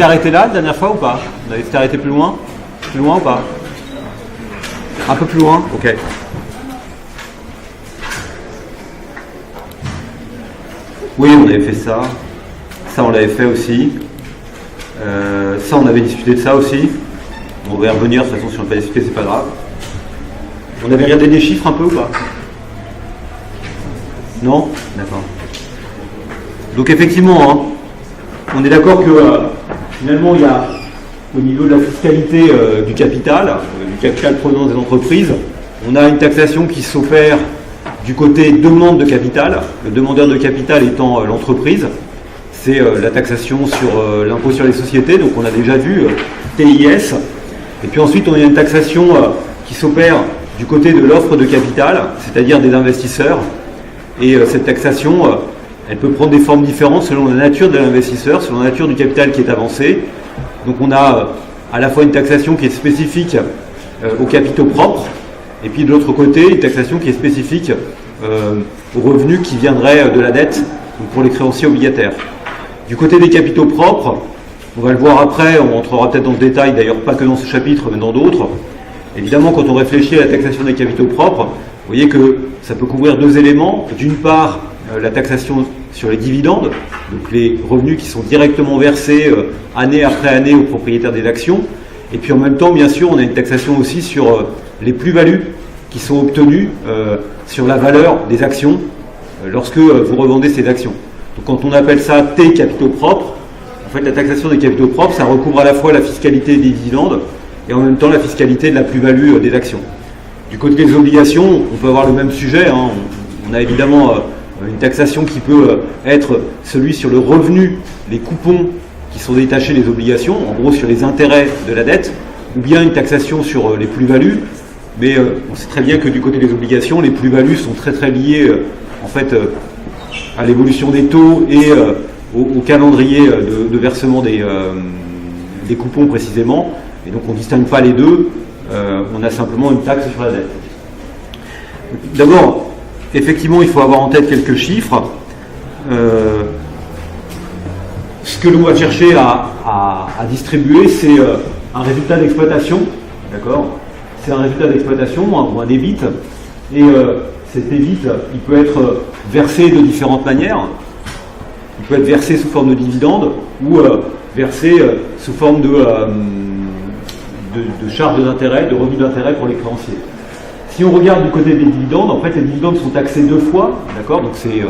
s'était arrêté là la dernière fois ou pas? On avait s'était arrêté plus loin? Plus loin ou pas? Un peu plus loin? Ok. Oui, on avait fait ça. Ça, on l'avait fait aussi. Ça, on avait discuté de ça aussi. On va y revenir, de toute façon, si on n'a pas discuté, c'est pas grave. On avait regardé des chiffres un peu ou pas? Non? D'accord. Donc effectivement, hein, on est d'accord que finalement, il y a au niveau de la fiscalité du capital provenant des entreprises, on a une taxation qui s'opère du côté demande de capital, le demandeur de capital étant l'entreprise. C'est la taxation sur l'impôt sur les sociétés, donc on a déjà vu TIS. Et puis ensuite, on a une taxation qui s'opère du côté de l'offre de capital, c'est-à-dire des investisseurs. Et cette taxation, elle peut prendre des formes différentes selon la nature de l'investisseur, selon la nature du capital qui est avancé. Donc on a à la fois une taxation qui est spécifique aux capitaux propres, et puis de l'autre côté, une taxation qui est spécifique aux revenus qui viendraient de la dette, donc pour les créanciers obligataires. Du côté des capitaux propres, on va le voir après, on rentrera peut-être dans le détail, d'ailleurs pas que dans ce chapitre, mais dans d'autres. Évidemment, quand on réfléchit à la taxation des capitaux propres, vous voyez que ça peut couvrir deux éléments. D'une part, la taxation sur les dividendes, donc les revenus qui sont directement versés année après année aux propriétaires des actions. Et puis en même temps, bien sûr, on a une taxation aussi sur les plus-values qui sont obtenues sur la valeur des actions lorsque vous revendez ces actions. Donc quand on appelle ça T capitaux propres, en fait la taxation des capitaux propres, ça recouvre à la fois la fiscalité des dividendes et en même temps la fiscalité de la plus-value des actions. Du côté des obligations, on peut avoir le même sujet, hein. On a évidemment une taxation qui peut être celui sur le revenu, les coupons qui sont détachés des obligations, en gros sur les intérêts de la dette, ou bien une taxation sur les plus-values, mais on sait très bien que du côté des obligations, les plus-values sont très très liées en fait à l'évolution des taux et au calendrier de versement des coupons précisément, et donc on ne distingue pas les deux, on a simplement une taxe sur la dette. D'abord, effectivement, il faut avoir en tête quelques chiffres. Ce que l'on va chercher à distribuer, c'est un résultat d'exploitation, d'accord? C'est un résultat d'exploitation ou un EBIT, et cet EBIT, il peut être versé de différentes manières. Il peut être versé sous forme de dividende ou versé sous forme de charges d'intérêt, de revenus d'intérêt pour les créanciers. Si on regarde du côté des dividendes, en fait, les dividendes sont taxés deux fois, d'accord? Donc c'est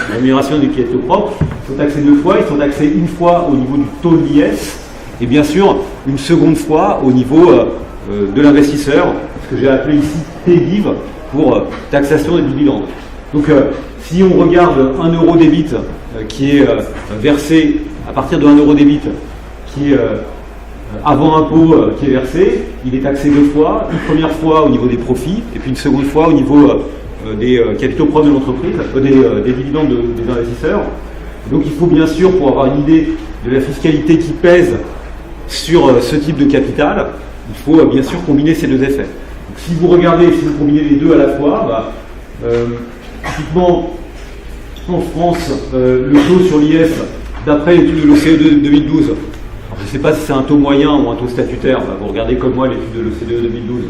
la rémunération des capitaux propres. Ils sont taxés deux fois. Ils sont taxés une fois au niveau du taux de l'IS et bien sûr une seconde fois au niveau de l'investisseur, ce que j'ai appelé ici TDIV pour taxation des dividendes. Donc si on regarde 1 euro d'EBIT qui est versé à partir de 1 euro d'EBIT qui est avant impôt qui est versé, il est taxé deux fois, une première fois au niveau des profits et puis une seconde fois au niveau des capitaux propres de l'entreprise, des dividendes des investisseurs. Donc il faut bien sûr, pour avoir une idée de la fiscalité qui pèse sur ce type de capital, il faut bien sûr combiner ces deux effets. Donc, si vous regardez, si vous combinez les deux à la fois, typiquement en France, le taux sur l'IS, d'après l'étude de l'OCDE 2012, je ne sais pas si c'est un taux moyen ou un taux statutaire, vous regardez comme moi l'étude de l'OCDE 2012,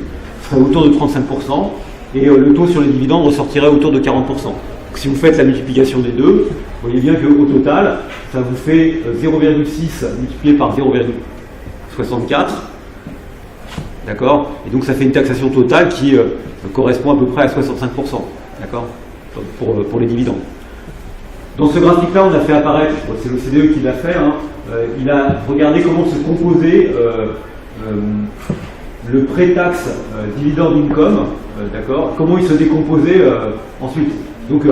serait autour de 35%, et le taux sur les dividendes ressortirait autour de 40%. Donc, si vous faites la multiplication des deux, vous voyez bien qu'au total, ça vous fait 0,6 multiplié par 0,64, d'accord? Et donc ça fait une taxation totale qui correspond à peu près à 65%, d'accord? Pour les dividendes. Dans ce graphique-là, on a fait apparaître, c'est l'OCDE qui l'a fait, hein, il a regardé comment se composait le pré-taxe dividend income, d'accord, comment il se décomposait ensuite. Donc,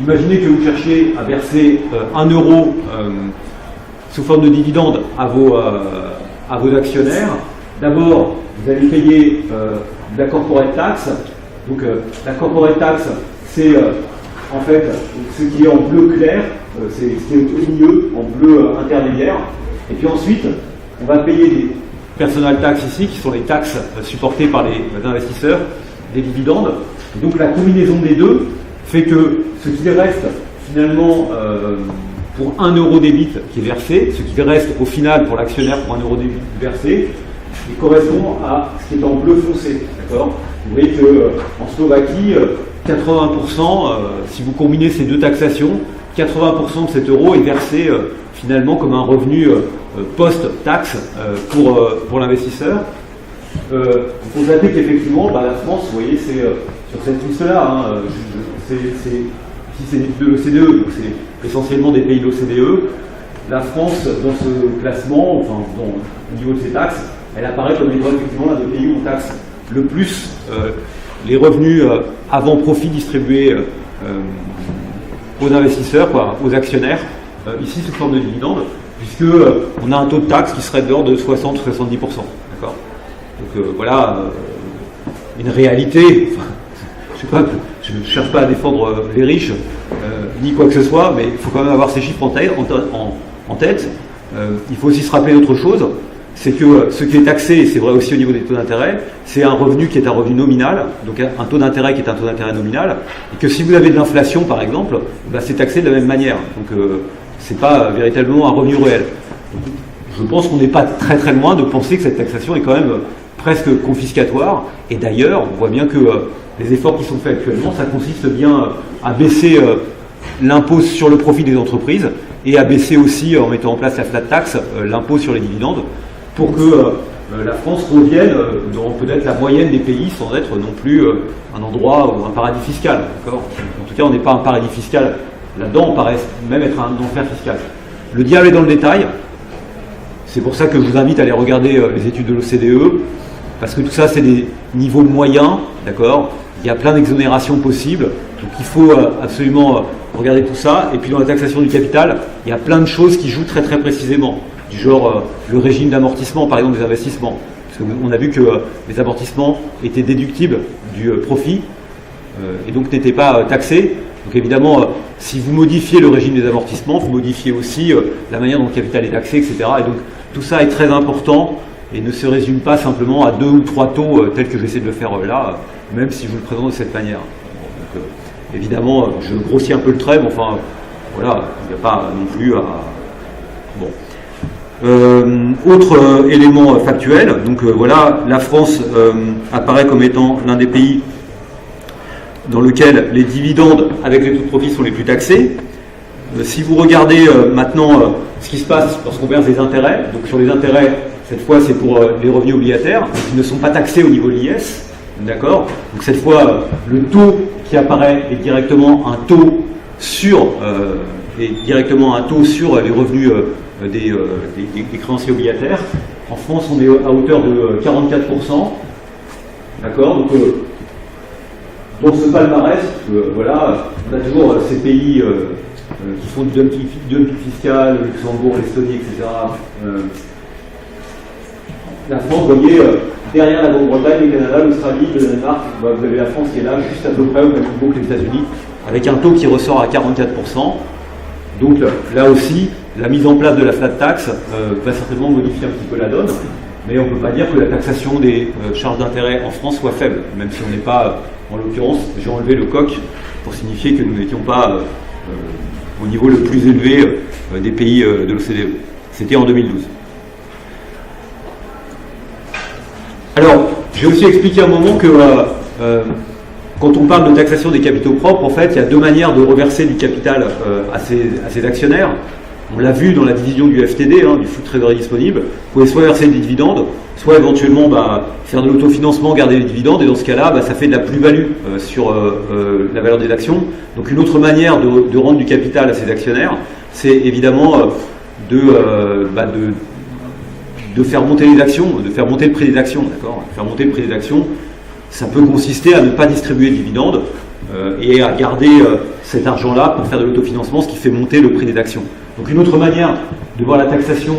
imaginez que vous cherchiez à verser 1 euro sous forme de dividende à vos actionnaires. D'abord, vous allez payer la corporate tax. Donc, la corporate tax, c'est en fait ce qui est en bleu clair, c'est ce qui est au milieu, en bleu intermédiaire. Et puis ensuite, on va payer des personal tax ici, qui sont les taxes supportées par les investisseurs, des dividendes. Et donc la combinaison des deux fait que ce qui reste finalement pour 1 euro débit qui est versé, ce qui reste au final pour l'actionnaire pour 1 euro débit versé, il correspond à ce qui est en bleu foncé. D'accord ? Vous voyez qu'en Slovaquie, 80%, si vous combinez ces deux taxations, 80% de cet euro est versé finalement comme un revenu post-taxe pour l'investisseur. Vous constatez qu'effectivement, la France, vous voyez, c'est sur cette liste-là, c'est de l'OCDE, donc c'est essentiellement des pays de l'OCDE. La France, dans ce classement, enfin, au niveau de ses taxes, elle apparaît comme étant effectivement l'un des pays où on taxe le plus les revenus avant profit distribués aux investisseurs, aux actionnaires, ici sous forme de dividendes, puisque on a un taux de taxe qui serait de l'ordre de 60-70%. D'accord ? Donc voilà une réalité. Je ne cherche pas à défendre les riches, ni quoi que ce soit, mais il faut quand même avoir ces chiffres en tête. Il faut aussi se rappeler d'autre chose, c'est que ce qui est taxé, et c'est vrai aussi au niveau des taux d'intérêt, c'est un revenu qui est un revenu nominal, donc un taux d'intérêt qui est un taux d'intérêt nominal, et que si vous avez de l'inflation par exemple, c'est taxé de la même manière. Donc c'est pas véritablement un revenu réel. Donc, je pense qu'on n'est pas très très loin de penser que cette taxation est quand même presque confiscatoire, et d'ailleurs on voit bien que les efforts qui sont faits actuellement, ça consiste bien à baisser l'impôt sur le profit des entreprises et à baisser aussi, en mettant en place la flat tax, l'impôt sur les dividendes, pour que la France revienne dans peut-être la moyenne des pays sans être non plus un endroit ou un paradis fiscal. D'accord ? En tout cas, on n'est pas un paradis fiscal. Là-dedans, on paraît même être un enfer fiscal. Le diable est dans le détail. C'est pour ça que je vous invite à aller regarder les études de l'OCDE, parce que tout ça, c'est des niveaux moyens, d'accord ? Il y a plein d'exonérations possibles, donc il faut absolument regarder tout ça. Et puis dans la taxation du capital, il y a plein de choses qui jouent très très précisément, du genre le régime d'amortissement, par exemple des investissements. Parce qu'on a vu que les amortissements étaient déductibles du profit, et donc n'étaient pas taxés. Donc évidemment, si vous modifiez le régime des amortissements, vous modifiez aussi la manière dont le capital est taxé, etc. Et donc tout ça est très important et ne se résume pas simplement à 2 ou 3 taux tels que j'essaie de le faire là, même si je vous le présente de cette manière. Donc, évidemment, je grossis un peu le trait, mais enfin, voilà, il n'y a pas non plus à... Bon. Autre élément factuel, donc voilà, la France apparaît comme étant l'un des pays dans lequel les dividendes avec les taux de profit sont les plus taxés. Si vous regardez maintenant ce qui se passe lorsqu'on verse des intérêts, donc sur les intérêts, cette fois c'est pour les revenus obligataires, qui ne sont pas taxés au niveau de l'IS, d'accord ? Donc cette fois, le taux qui apparaît est directement un taux sur, les revenus des créanciers obligataires. En France, on est à hauteur de 44%, d'accord ? Donc dans ce palmarès, voilà, on a toujours ces pays qui font du dumping fiscal, le Luxembourg, l'Estonie, etc. La France, vous voyez, derrière la Grande-Bretagne, le Canada, l'Australie, le Danemark, vous avez la France qui est là, juste à peu près au même niveau que les États-Unis, avec un taux qui ressort à 44%. Donc là aussi, la mise en place de la flat tax va certainement modifier un petit peu la donne, mais on ne peut pas dire que la taxation des charges d'intérêt en France soit faible, même si on n'est pas, en l'occurrence, j'ai enlevé le coq pour signifier que nous n'étions pas au niveau le plus élevé des pays de l'OCDE. C'était en 2012. Alors, j'ai aussi expliqué à un moment que quand on parle de taxation des capitaux propres, en fait, il y a deux manières de reverser du capital à ces actionnaires. On l'a vu dans la division du FTD, du flux de trésorerie disponible. Vous pouvez soit verser des dividendes, soit éventuellement faire de l'autofinancement, garder les dividendes, et dans ce cas-là, ça fait de la plus-value sur la valeur des actions. Donc une autre manière de rendre du capital à ces actionnaires, c'est évidemment de faire monter les actions, de faire monter le prix des actions, d'accord ? Faire monter le prix des actions, ça peut consister à ne pas distribuer de dividendes et à garder cet argent-là pour faire de l'autofinancement, ce qui fait monter le prix des actions. Donc une autre manière de voir la taxation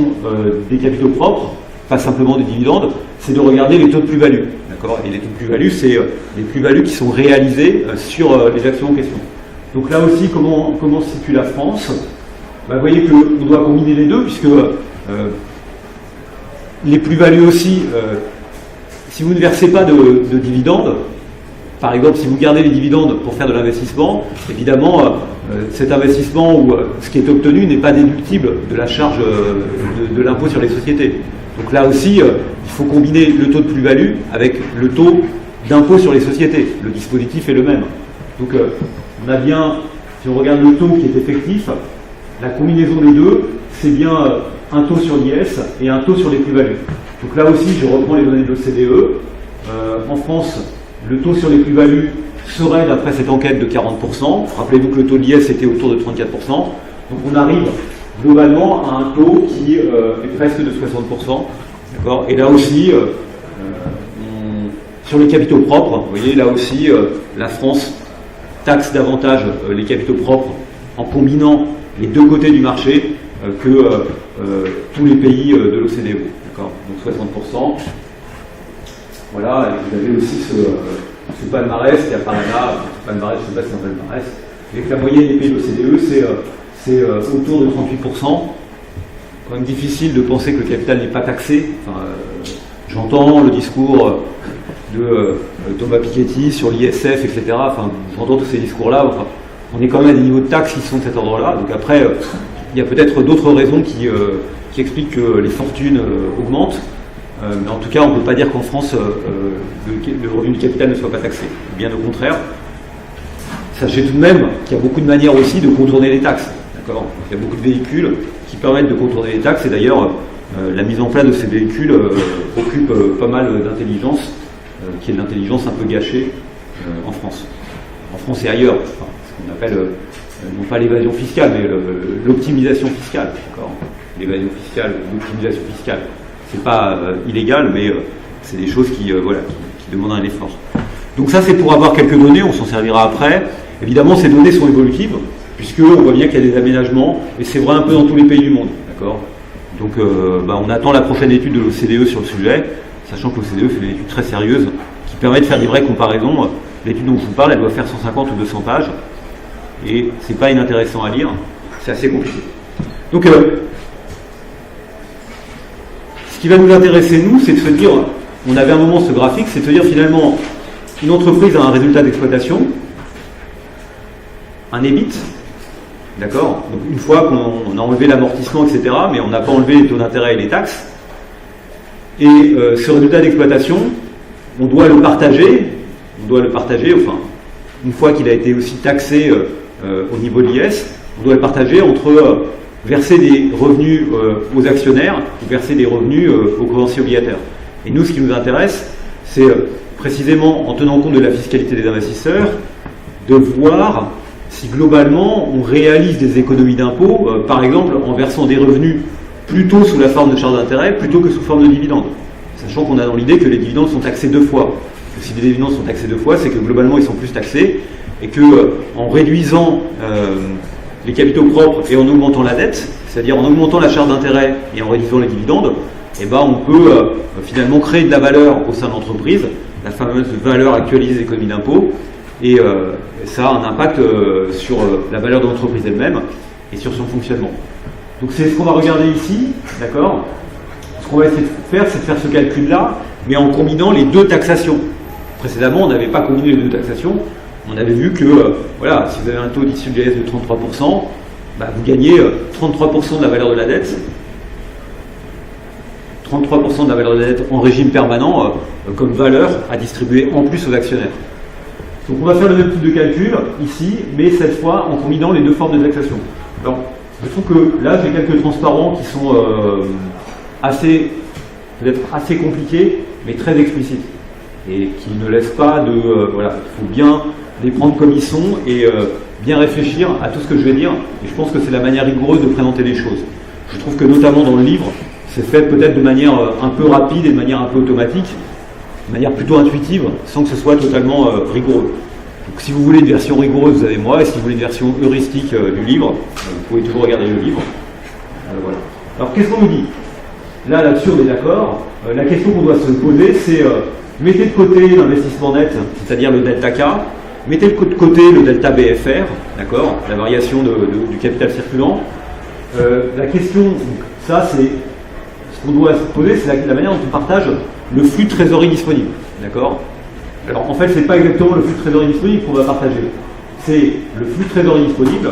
des capitaux propres, pas simplement des dividendes, c'est de regarder les taux de plus-value, d'accord ? Et les taux de plus-value, c'est les plus-values qui sont réalisées sur les actions en question. Donc là aussi, comment se situe la France ? Vous voyez qu'on doit combiner les deux, puisque les plus-values aussi, si vous ne versez pas de dividendes, par exemple, si vous gardez les dividendes pour faire de l'investissement, évidemment, cet investissement ou ce qui est obtenu n'est pas déductible de la charge de l'impôt sur les sociétés. Donc là aussi, il faut combiner le taux de plus-value avec le taux d'impôt sur les sociétés. Le dispositif est le même. Donc on a bien, si on regarde le taux qui est effectif, la combinaison des deux, c'est bien un taux sur l'IS et un taux sur les plus-values. Donc là aussi, je reprends les données de l'OCDE. En France, le taux sur les plus-values serait, d'après cette enquête, de 40%. Rappelez-vous que le taux de l'IS était autour de 34%. Donc on arrive globalement à un taux qui est presque de 60%. D'accord ? Et là aussi, sur les capitaux propres, vous voyez, là aussi, la France taxe davantage les capitaux propres en combinant les deux côtés du marché que tous les pays de l'OCDE. D'accord ? Donc 60%. Voilà, et vous avez aussi ce palmarès qui apparaît là. Ce palmarès, je ne sais pas si c'est un palmarès, mais que la moyenne des pays de l'OCDE, c'est autour de 38%. Quand même difficile de penser que le capital n'est pas taxé. Enfin, j'entends le discours de Thomas Piketty sur l'ISF, etc. Enfin, j'entends tous ces discours-là. Enfin, on est quand même à des niveaux de taxes qui sont de cet ordre-là. Donc après, il y a peut-être d'autres raisons qui expliquent que les fortunes augmentent. Mais en tout cas, on ne peut pas dire qu'en France, le revenu du capital ne soit pas taxé. Bien au contraire. Sachez tout de même qu'il y a beaucoup de manières aussi de contourner les taxes. D'accord ? Il y a beaucoup de véhicules qui permettent de contourner les taxes. Et d'ailleurs, la mise en place de ces véhicules occupe pas mal d'intelligence, qui est de l'intelligence un peu gâchée en France. En France et ailleurs. Enfin, ce qu'on appelle, non pas l'évasion fiscale, mais l'optimisation fiscale. D'accord ? L'évasion fiscale, l'optimisation fiscale. C'est pas illégal, mais c'est des choses qui demandent un effort. Donc ça, c'est pour avoir quelques données, on s'en servira après. Évidemment, ces données sont évolutives, puisqu'on voit bien qu'il y a des aménagements, et c'est vrai un peu dans tous les pays du monde. D'accord ? Donc on attend la prochaine étude de l'OCDE sur le sujet, sachant que l'OCDE fait des études très sérieuses, qui permettent de faire des vraies comparaisons. L'étude dont je vous parle, elle doit faire 150 ou 200 pages, et c'est pas inintéressant à lire, c'est assez compliqué. Donc, ce qui va nous intéresser, nous, c'est de se dire, on avait un moment ce graphique, c'est de se dire finalement, une entreprise a un résultat d'exploitation, un EBIT, d'accord ? Donc une fois qu'on a enlevé l'amortissement, etc., mais on n'a pas enlevé les taux d'intérêt et les taxes, et ce résultat d'exploitation, on doit le partager, enfin, une fois qu'il a été aussi taxé au niveau de l'IS, on doit le partager entre verser des revenus aux actionnaires ou verser des revenus aux créanciers obligataires. Et nous, ce qui nous intéresse, c'est précisément en tenant compte de la fiscalité des investisseurs, de voir si globalement on réalise des économies d'impôts, par exemple en versant des revenus plutôt sous la forme de charges d'intérêt plutôt que sous forme de dividendes. Sachant qu'on a dans l'idée que les dividendes sont taxés deux fois. Que si les dividendes sont taxés deux fois, c'est que globalement ils sont plus taxés et que en réduisant les capitaux propres et en augmentant la dette, c'est-à-dire en augmentant la charge d'intérêt et en réduisant les dividendes, on peut finalement créer de la valeur au sein de l'entreprise, la fameuse valeur actualisée des économies d'impôt, et ça a un impact sur la valeur de l'entreprise elle-même et sur son fonctionnement. Donc c'est ce qu'on va regarder ici, d'accord ? Ce qu'on va essayer de faire, c'est de faire ce calcul-là, mais en combinant les deux taxations. Précédemment, on n'avait pas combiné les deux taxations. On avait vu que, si vous avez un taux d'issue de l'IS de 33%, vous gagnez 33% de la valeur de la dette. 33% de la valeur de la dette en régime permanent comme valeur à distribuer en plus aux actionnaires. Donc on va faire le même type de calcul ici, mais cette fois en combinant les deux formes de taxation. Alors, je trouve que là j'ai quelques transparents qui sont peut-être assez compliqués, mais très explicites. Et qui ne laissent pas de... il faut bien les prendre comme ils sont et bien réfléchir à tout ce que je vais dire. Et je pense que c'est la manière rigoureuse de présenter les choses. Je trouve que notamment dans le livre, c'est fait peut-être de manière un peu rapide et de manière un peu automatique, de manière plutôt intuitive, sans que ce soit totalement rigoureux. Donc si vous voulez une version rigoureuse, vous avez moi, et si vous voulez une version heuristique du livre, vous pouvez toujours regarder le livre. Voilà. Alors qu'est-ce qu'on nous dit ? Là-dessus on est d'accord. La question qu'on doit se poser, c'est mettez de côté l'investissement net, c'est-à-dire le delta K, mettez de côté le delta BFR, d'accord, la variation du capital circulant. La question, ça c'est ce qu'on doit se poser, c'est la manière dont on partage le flux de trésorerie disponible, d'accord. Alors en fait, c'est pas exactement le flux de trésorerie disponible qu'on va partager. C'est le flux de trésorerie disponible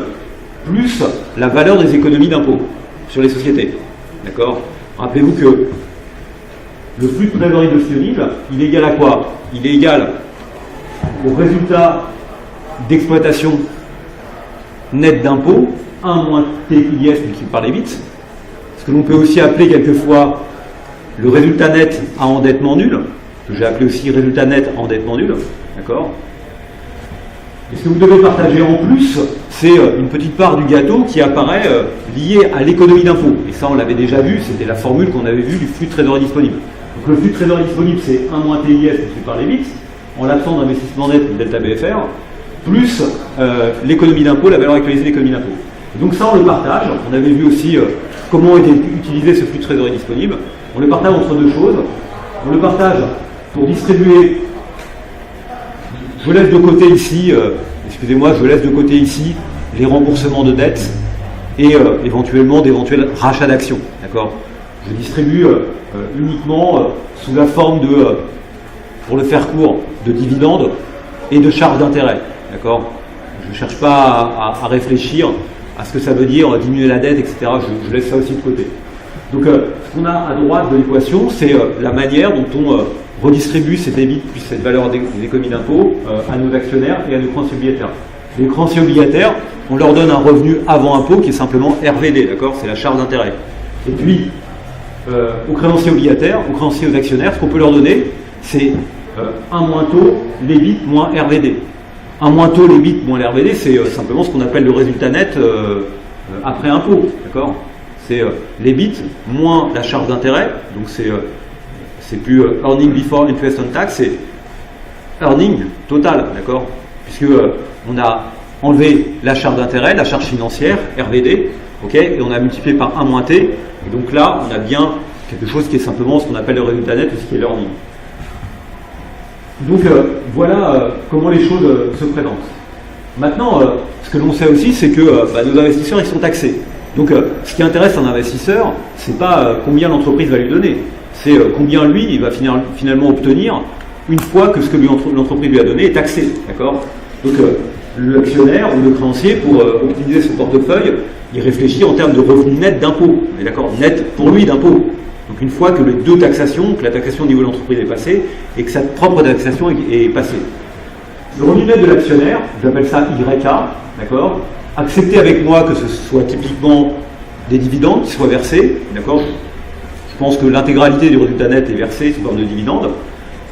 plus la valeur des économies d'impôt sur les sociétés. D'accord? Rappelez-vous que le flux de trésorerie disponible, il est égal à quoi? Il est égal au résultat d'exploitation net d'impôt, 1 moins TIS multiplié par les bits, ce que l'on peut aussi appeler quelquefois le résultat net à endettement nul, que j'ai appelé aussi résultat net à endettement nul, d'accord? Et ce que vous devez partager en plus, c'est une petite part du gâteau qui apparaît liée à l'économie d'impôt. Et ça, on l'avait déjà vu, c'était la formule qu'on avait vue du flux de trésorerie disponible. Donc le flux de trésorerie disponible, c'est 1 moins TIS multiplié par les bits, en l'absence d'investissement net ou delta BFR, plus l'économie d'impôt, la valeur actualisée de l'économie d'impôt. Et donc ça, on le partage. On avait vu aussi comment était utilisé ce flux de trésorerie disponible. On le partage entre deux choses. On le partage pour distribuer. Je laisse de côté ici, je laisse de côté ici les remboursements de dettes et éventuellement d'éventuels rachats d'actions. D'accord? Je distribue uniquement sous la forme de, pour le faire court, de dividendes et de charges d'intérêt. D'accord? Je ne cherche pas à réfléchir à ce que ça veut dire diminuer la dette, etc. Je laisse ça aussi de côté. Donc, ce qu'on a à droite de l'équation, c'est la manière dont on redistribue ces débits plus cette valeur des économies d'impôt à nos actionnaires et à nos créanciers obligataires. Les créanciers obligataires, on leur donne un revenu avant impôt qui est simplement RVD, d'accord? C'est la charge d'intérêt. Et puis, aux créanciers obligataires, aux créanciers aux actionnaires, ce qu'on peut leur donner, c'est 1 moins taux, les bits moins RVD. 1 moins taux, les bits moins l'RVD, c'est simplement ce qu'on appelle le résultat net après impôt, d'accord? C'est les bits moins la charge d'intérêt, donc c'est plus earning before interest on tax, c'est earning total, d'accord? Puisque on a enlevé la charge d'intérêt, la charge financière, RVD, ok, et on a multiplié par 1 moins T, et donc là, on a bien quelque chose qui est simplement ce qu'on appelle le résultat net, ou ce qui est l'earning. Donc voilà comment les choses se présentent. Maintenant, ce que l'on sait aussi, c'est que nos investisseurs, ils sont taxés. Donc ce qui intéresse un investisseur, c'est pas combien l'entreprise va lui donner, c'est combien lui, il va finalement obtenir une fois que ce que l'entreprise lui a donné est taxé. D'accord? Donc l'actionnaire ou le créancier, pour optimiser son portefeuille, il réfléchit en termes de revenus nets d'impôt. D'accord? Net pour lui d'impôt. Donc une fois que les deux taxations, que la taxation au niveau de l'entreprise est passée et que sa propre taxation est passée. Le revenu net de l'actionnaire, j'appelle ça YK, d'accord? Acceptez avec moi que ce soit typiquement des dividendes qui soient versés, d'accord? Je pense que l'intégralité du résultat net est versée sous forme de dividendes.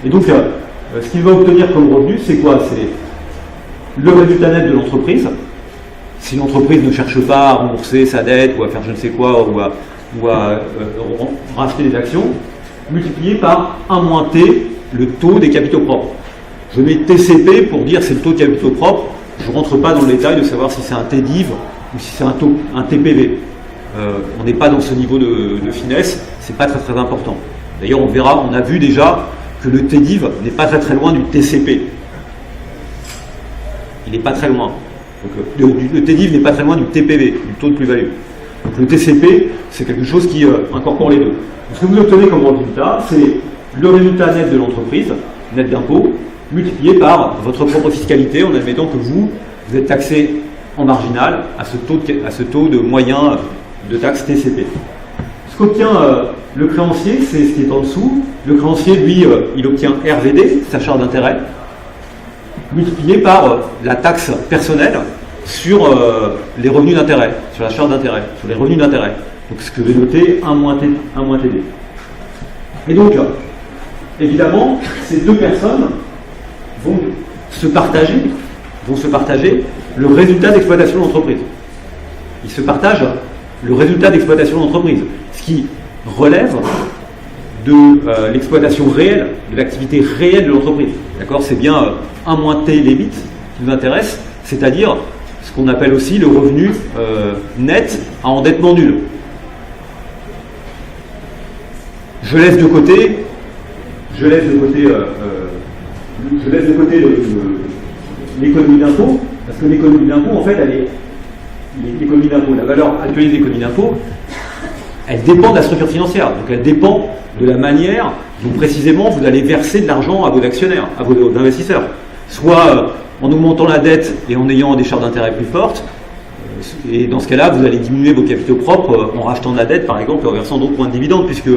Et donc, ce qu'il va obtenir comme revenu, c'est quoi? C'est le résultat net de l'entreprise. Si l'entreprise ne cherche pas à rembourser sa dette ou à faire je ne sais quoi, ou à racheter des actions, multiplié par 1 moins T, le taux des capitaux propres. Je mets TCP pour dire c'est le taux de capitaux propres. Je ne rentre pas dans le détail de savoir si c'est un TDIV ou si c'est un TPV. On n'est pas dans ce niveau de finesse, c'est pas très très important. D'ailleurs, on verra, on a vu déjà que le TDIV n'est pas très très loin du TCP. Il n'est pas très loin. Donc, le TDIV n'est pas très loin du TPV, du taux de plus-value. Donc le TCP, c'est quelque chose qui incorpore les deux. Donc, ce que vous obtenez comme résultat, c'est le résultat net de l'entreprise, net d'impôt, multiplié par votre propre fiscalité, en admettant que vous êtes taxé en marginal à ce taux de moyen de taxe TCP. Ce qu'obtient le créancier, c'est ce qui est en dessous. Le créancier, lui, il obtient RVD, sa charge d'intérêt, multiplié par la taxe personnelle sur les revenus d'intérêt, sur la charge d'intérêt, sur les revenus d'intérêt. Donc ce que je vais noter, 1 moins TD. Et donc, évidemment, ces deux personnes vont se partager le résultat d'exploitation de l'entreprise. Ils se partagent le résultat d'exploitation de l'entreprise, ce qui relève de l'exploitation réelle, de l'activité réelle de l'entreprise. D'accord? C'est bien 1 moins T les bits qui nous intéresse, c'est-à-dire ce qu'on appelle aussi le revenu net à endettement nul. Je laisse de côté l'économie d'impôt, parce que l'économie d'impôt, en fait, l'économie d'impôt, la valeur actualisée de l'économie d'impôt, elle dépend de la structure financière. Donc elle dépend de la manière dont précisément vous allez verser de l'argent à vos actionnaires, à vos investisseurs. Soit en augmentant la dette et en ayant des charges d'intérêt plus fortes, et dans ce cas-là, vous allez diminuer vos capitaux propres en rachetant de la dette, par exemple, et en versant d'autres points de dividendes, puisqu'il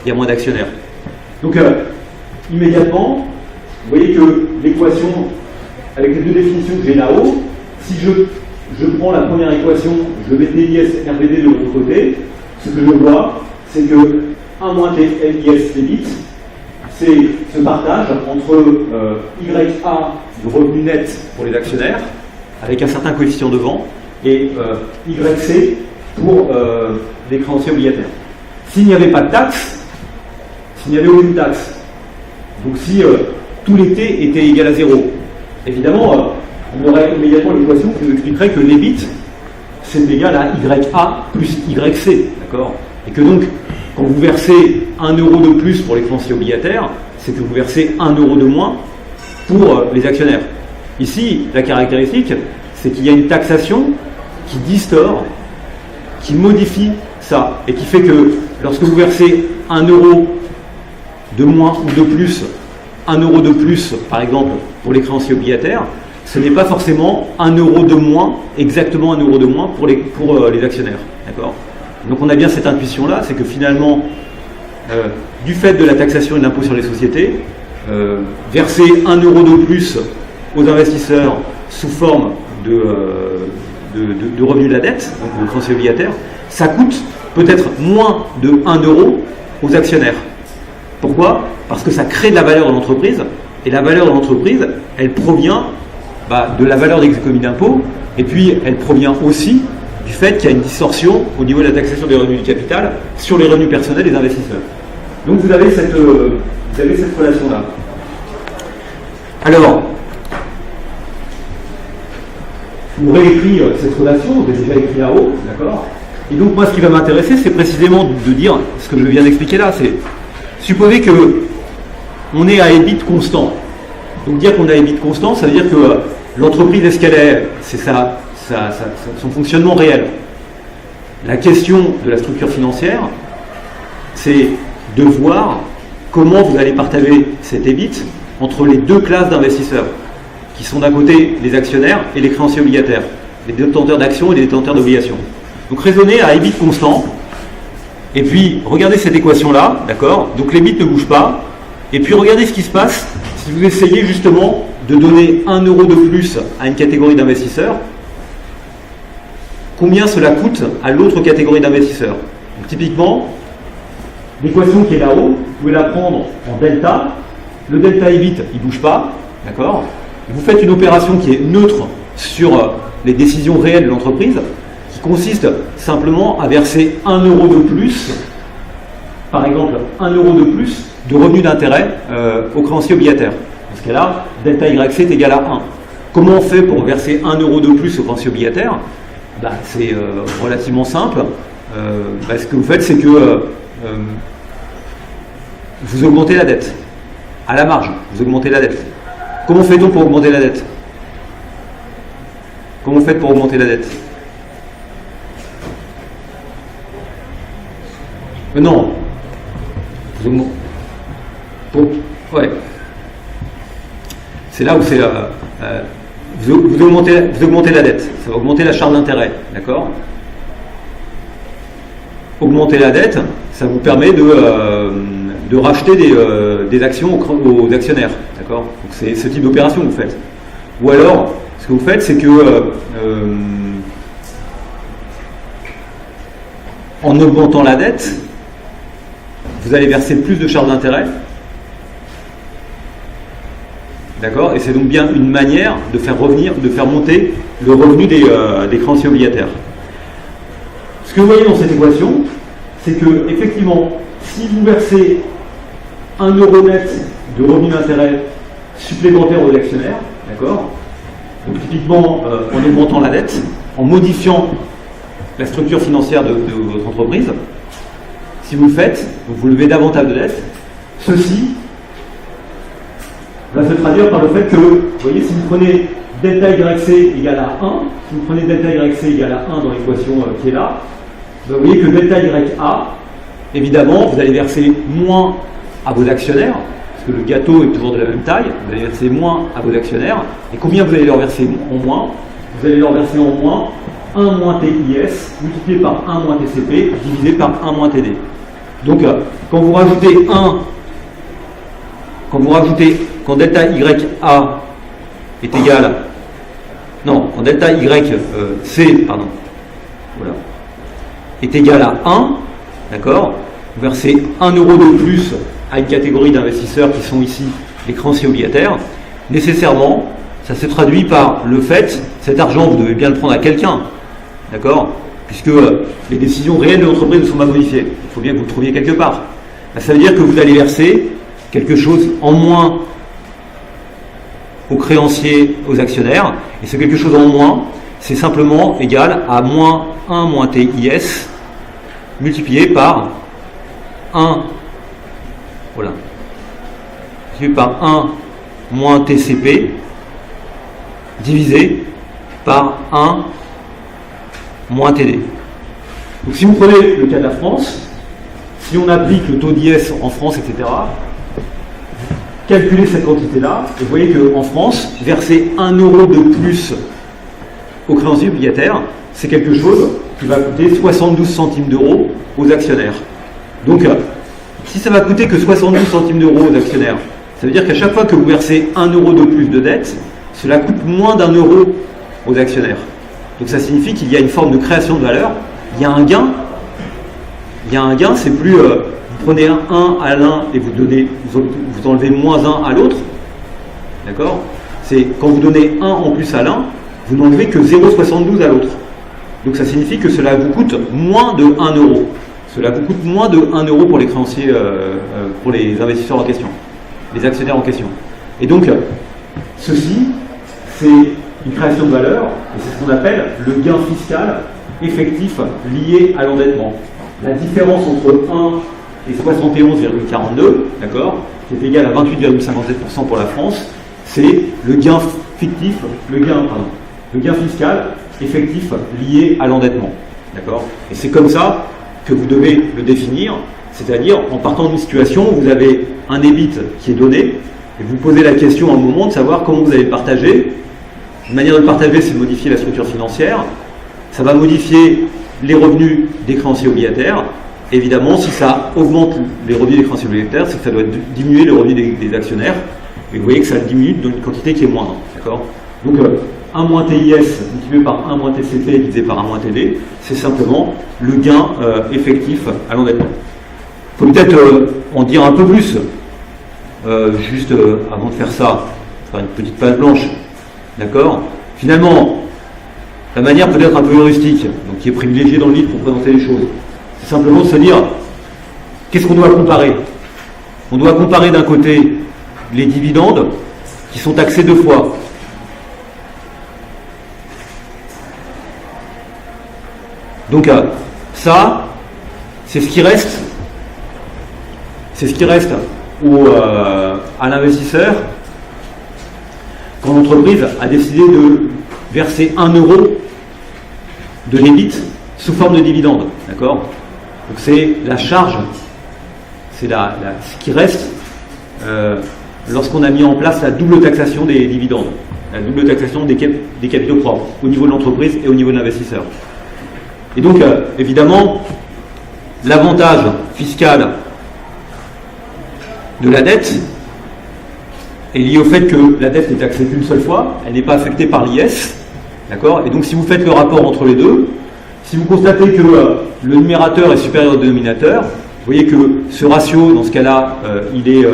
y a moins d'actionnaires. Donc, immédiatement, vous voyez que l'équation, avec les deux définitions que j'ai là-haut, si je prends la première équation, je mets TIS RBD de l'autre côté, ce que je vois, c'est que 1 moins TIS débit, c'est ce partage entre YA, le revenu net pour les actionnaires, avec un certain coefficient devant, et YC pour les créanciers obligataires. S'il n'y avait pas de taxe, s'il n'y avait aucune taxe, donc si tout l'été était égal à 0, évidemment, on aurait immédiatement l'équation qui nous expliquerait que l'EBIT, c'est égal à YA plus YC, d'accord? Et que donc, quand vous versez 1 euro de plus pour les créanciers obligataires, c'est que vous versez 1 euro de moins pour les actionnaires. Ici, la caractéristique, c'est qu'il y a une taxation qui distord, qui modifie ça, et qui fait que lorsque vous versez 1 euro de moins ou de plus, 1 euro de plus, par exemple, pour les créanciers obligataires, ce n'est pas forcément 1 euro de moins, exactement 1 euro de moins pour les actionnaires. D'accord ? Donc on a bien cette intuition-là, c'est que finalement, du fait de la taxation et de l'impôt sur les sociétés, verser 1 euro de plus aux investisseurs sous forme de revenus de la dette, donc aux créanciers obligataires, ça coûte peut-être moins de 1 euro aux actionnaires. Pourquoi ? Parce que ça crée de la valeur dans l'entreprise, et la valeur de l'entreprise, elle provient de la valeur des économies d'impôt, et puis elle provient aussi du fait qu'il y a une distorsion au niveau de la taxation des revenus du capital sur les revenus personnels des investisseurs. Donc vous avez cette relation-là. Alors, je vous réécris cette relation, je l'ai déjà écrit là-haut, d'accord ? Et donc moi ce qui va m'intéresser, c'est précisément de dire ce que je viens d'expliquer là, c'est supposer que on est à EBIT constant. Donc dire qu'on a EBIT constant, ça veut dire que l'entreprise, est-ce qu'elle est, c'est son fonctionnement réel. La question de la structure financière, c'est de voir comment vous allez partager cet EBIT entre les deux classes d'investisseurs, qui sont d'un côté les actionnaires et les créanciers obligataires, les détenteurs d'actions et les détenteurs d'obligations. Donc raisonnez à EBIT constant, et puis regardez cette équation-là, d'accord ? Donc l'EBIT ne bouge pas, et puis regardez ce qui se passe si vous essayez justement de donner 1 euro de plus à une catégorie d'investisseurs. Combien cela coûte à l'autre catégorie d'investisseurs ? Donc typiquement, l'équation qui est là-haut, vous pouvez la prendre en delta. Le delta EBIT, il ne bouge pas, d'accord ? Vous faites une opération qui est neutre sur les décisions réelles de l'entreprise, qui consiste simplement à verser 1 euro de plus, par exemple 1 euro de plus de revenus d'intérêt aux créanciers obligataires. Dans ce cas-là, delta YC est égal à 1. Comment on fait pour verser 1 euro de plus aux créanciers obligataires ? C'est relativement simple. Ce que vous faites, c'est que vous augmentez la dette. À la marge, vous augmentez la dette. Comment fait-on pour augmenter la dette ? Comment vous faites pour augmenter la dette ? Non. Ouais. C'est là où c'est... vous augmentez la dette. Ça va augmenter la charge d'intérêt. D'accord ? Augmenter la dette, ça vous permet de racheter des actions aux actionnaires. D'accord ? Donc c'est ce type d'opération que vous faites. Ou alors, ce que vous faites, c'est que en augmentant la dette, vous allez verser plus de charges d'intérêt. D'accord ? Et c'est donc bien une manière de faire monter le revenu des créanciers obligataires. Ce que vous voyez dans cette équation, c'est que, effectivement, si vous versez 1 euro net de revenu d'intérêt supplémentaire aux actionnaires, d'accord ? Donc typiquement en augmentant la dette, en modifiant la structure financière de votre entreprise, si vous le faites, vous levez davantage de dette, ceci va se traduire par le fait que, vous voyez, si vous prenez delta YC égale à 1, si vous prenez delta YC égale à 1 dans l'équation qui est là, vous voyez que delta YA, évidemment, vous allez verser moins à vos actionnaires, parce que le gâteau est toujours de la même taille, vous allez verser moins à vos actionnaires. Et combien vous allez leur verser en moins? Vous allez leur verser en moins 1 moins TIS multiplié par 1 moins TCP divisé par 1 moins TD. Donc, quand vous rajoutez quand delta YA est égal, non, quand delta YC, pardon, voilà, est égal à 1, d'accord, vous versez 1 euro de plus à une catégorie d'investisseurs qui sont ici les créanciers obligataires, nécessairement, ça se traduit par le fait, cet argent, vous devez bien le prendre à quelqu'un, d'accord, puisque les décisions réelles de l'entreprise ne sont pas modifiées. Il faut bien que vous le trouviez quelque part. Ça veut dire que vous allez verser quelque chose en moins aux créanciers, aux actionnaires, et ce quelque chose en moins, c'est simplement égal à moins 1 moins TIS multiplié par 1, voilà, multiplié par 1 moins TCP divisé par 1 moins TD. Donc si vous prenez le cas de la France, si on applique le taux d'IS en France, etc., calculez cette quantité-là, et vous voyez qu'en France, verser 1 euro de plus aux créanciers obligataires, c'est quelque chose qui va coûter 72 centimes d'euros aux actionnaires. Donc, si ça va coûter que 72 centimes d'euros aux actionnaires, ça veut dire qu'à chaque fois que vous versez 1 euro de plus de dette, cela coûte moins d'1 euro aux actionnaires. Donc ça signifie qu'il y a une forme de création de valeur, il y a un gain. Il y a un gain, c'est plus vous prenez un 1 à l'un et vous enlevez moins 1 à l'autre. D'accord? C'est quand vous donnez 1 en plus à l'un, vous n'enlevez que 0,72 à l'autre. Donc ça signifie que cela vous coûte moins de 1 euro. Cela vous coûte moins de 1 euro pour les créanciers, pour les investisseurs en question, les actionnaires en question. Et donc, ceci, c'est une création de valeur, et c'est ce qu'on appelle le gain fiscal effectif lié à l'endettement. La différence entre 1 et 71,42, d'accord, qui est égal à 28,57% pour la France, c'est le gain fictif, le gain fiscal effectif lié à l'endettement, d'accord. Et c'est comme ça que vous devez le définir, c'est-à-dire en partant d'une situation où vous avez un EBIT qui est donné, et vous posez la question à un moment de savoir comment vous allez le partager. Une manière de le partager, c'est de modifier la structure financière. Ça va modifier les revenus des créanciers obligataires. Évidemment, si ça augmente les revenus des créanciers obligataires, c'est que ça doit diminuer les revenus des actionnaires. Et vous voyez que ça diminue dans une quantité qui est moindre. D'accord ? Donc, 1 moins TIS multiplié par 1 moins TCP divisé par 1 moins TD, c'est simplement le gain effectif à l'endettement. Il faut peut-être en dire un peu plus. Juste avant de faire ça, faire une petite page blanche. D'accord ? Finalement, la manière peut-être un peu heuristique, donc qui est privilégiée dans le livre pour présenter les choses, c'est simplement de se dire, qu'est-ce qu'on doit comparer ? On doit comparer d'un côté les dividendes qui sont taxés 2 fois. Donc ça, c'est ce qui reste. C'est ce qui reste à l'investisseur quand l'entreprise a décidé de verser 1 euro de l'EBIT sous forme de dividende. D'accord ? Donc c'est la charge, c'est ce qui reste lorsqu'on a mis en place la double taxation des dividendes, la double taxation des capitaux propres au niveau de l'entreprise et au niveau de l'investisseur. Et donc, évidemment, l'avantage fiscal de la dette est lié au fait que la dette n'est taxée qu'une seule fois, elle n'est pas affectée par l'IS, d'accord ? Et donc si vous faites le rapport entre les deux, si vous constatez que le numérateur est supérieur au dénominateur, vous voyez que ce ratio, dans ce cas-là, il est...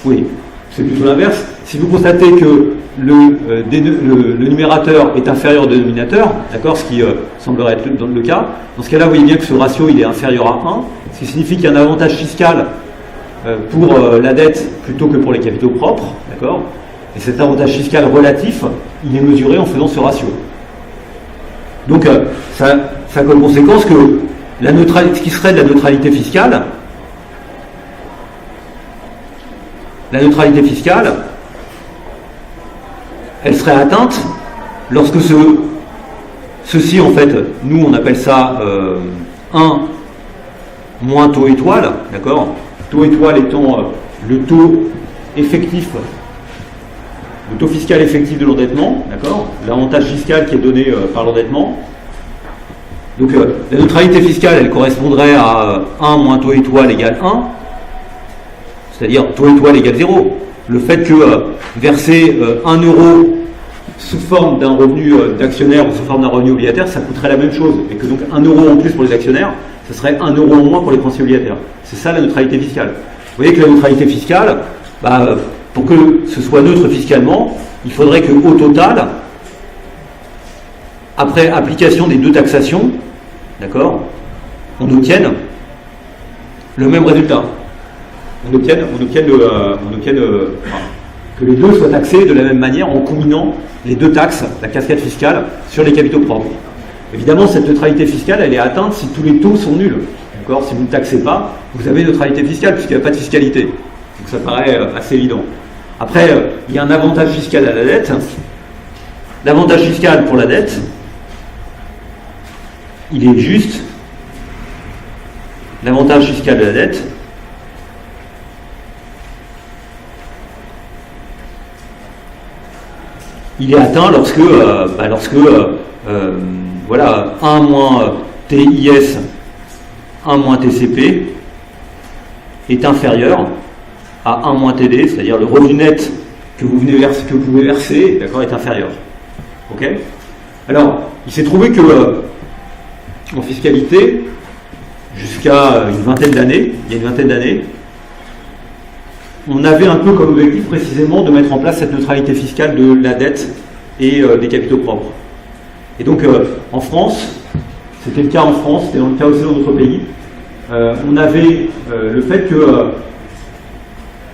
oui, c'est plutôt l'inverse. Si vous constatez que le numérateur est inférieur au dénominateur, d'accord, ce qui semblerait être le cas, dans ce cas-là, vous voyez bien que ce ratio il est inférieur à 1, ce qui signifie qu'il y a un avantage fiscal pour la dette plutôt que pour les capitaux propres, d'accord, et cet avantage fiscal relatif, il est mesuré en faisant ce ratio. Donc, ça a comme conséquence que ce qui serait de la neutralité fiscale, elle serait atteinte lorsque ceci, en fait, nous, on appelle ça 1 moins taux étoile, d'accord? Taux étoile étant le taux effectif, le taux fiscal effectif de l'endettement, d'accord? L'avantage fiscal qui est donné par l'endettement. Donc la neutralité fiscale, elle correspondrait à 1 moins taux étoile égale 1, c'est-à-dire taux étoile égale 0. Le fait que verser 1 euro sous forme d'un revenu d'actionnaire ou sous forme d'un revenu obligataire, ça coûterait la même chose, et que donc 1 euro en plus pour les actionnaires, ce serait 1 euro en moins pour les créanciers obligataires. C'est ça la neutralité fiscale. Vous voyez que la neutralité fiscale, pour que ce soit neutre fiscalement, il faudrait qu'au total, après application des deux taxations, d'accord, on obtienne le même résultat. On obtienne que les deux soient taxés de la même manière en combinant les deux taxes, la cascade fiscale, sur les capitaux propres. Évidemment, cette neutralité fiscale, elle est atteinte si tous les taux sont nuls. D'accord ? Si vous ne taxez pas, vous avez neutralité fiscale puisqu'il n'y a pas de fiscalité. Donc ça paraît assez évident. Après, il y a un avantage fiscal à la dette. L'avantage fiscal pour la dette, il est juste. L'avantage fiscal de la dette, il est atteint lorsque, voilà, 1 moins TIS, 1 moins TCP est inférieur à 1 moins TD, c'est-à-dire le revenu net que vous pouvez verser, d'accord, est inférieur. Ok ? Alors, il s'est trouvé que en fiscalité, jusqu'à il y a une vingtaine d'années, on avait un peu comme objectif précisément de mettre en place cette neutralité fiscale de la dette et des capitaux propres. Et donc en France, c'était le cas en France, c'était le cas aussi dans d'autres pays, on avait le fait que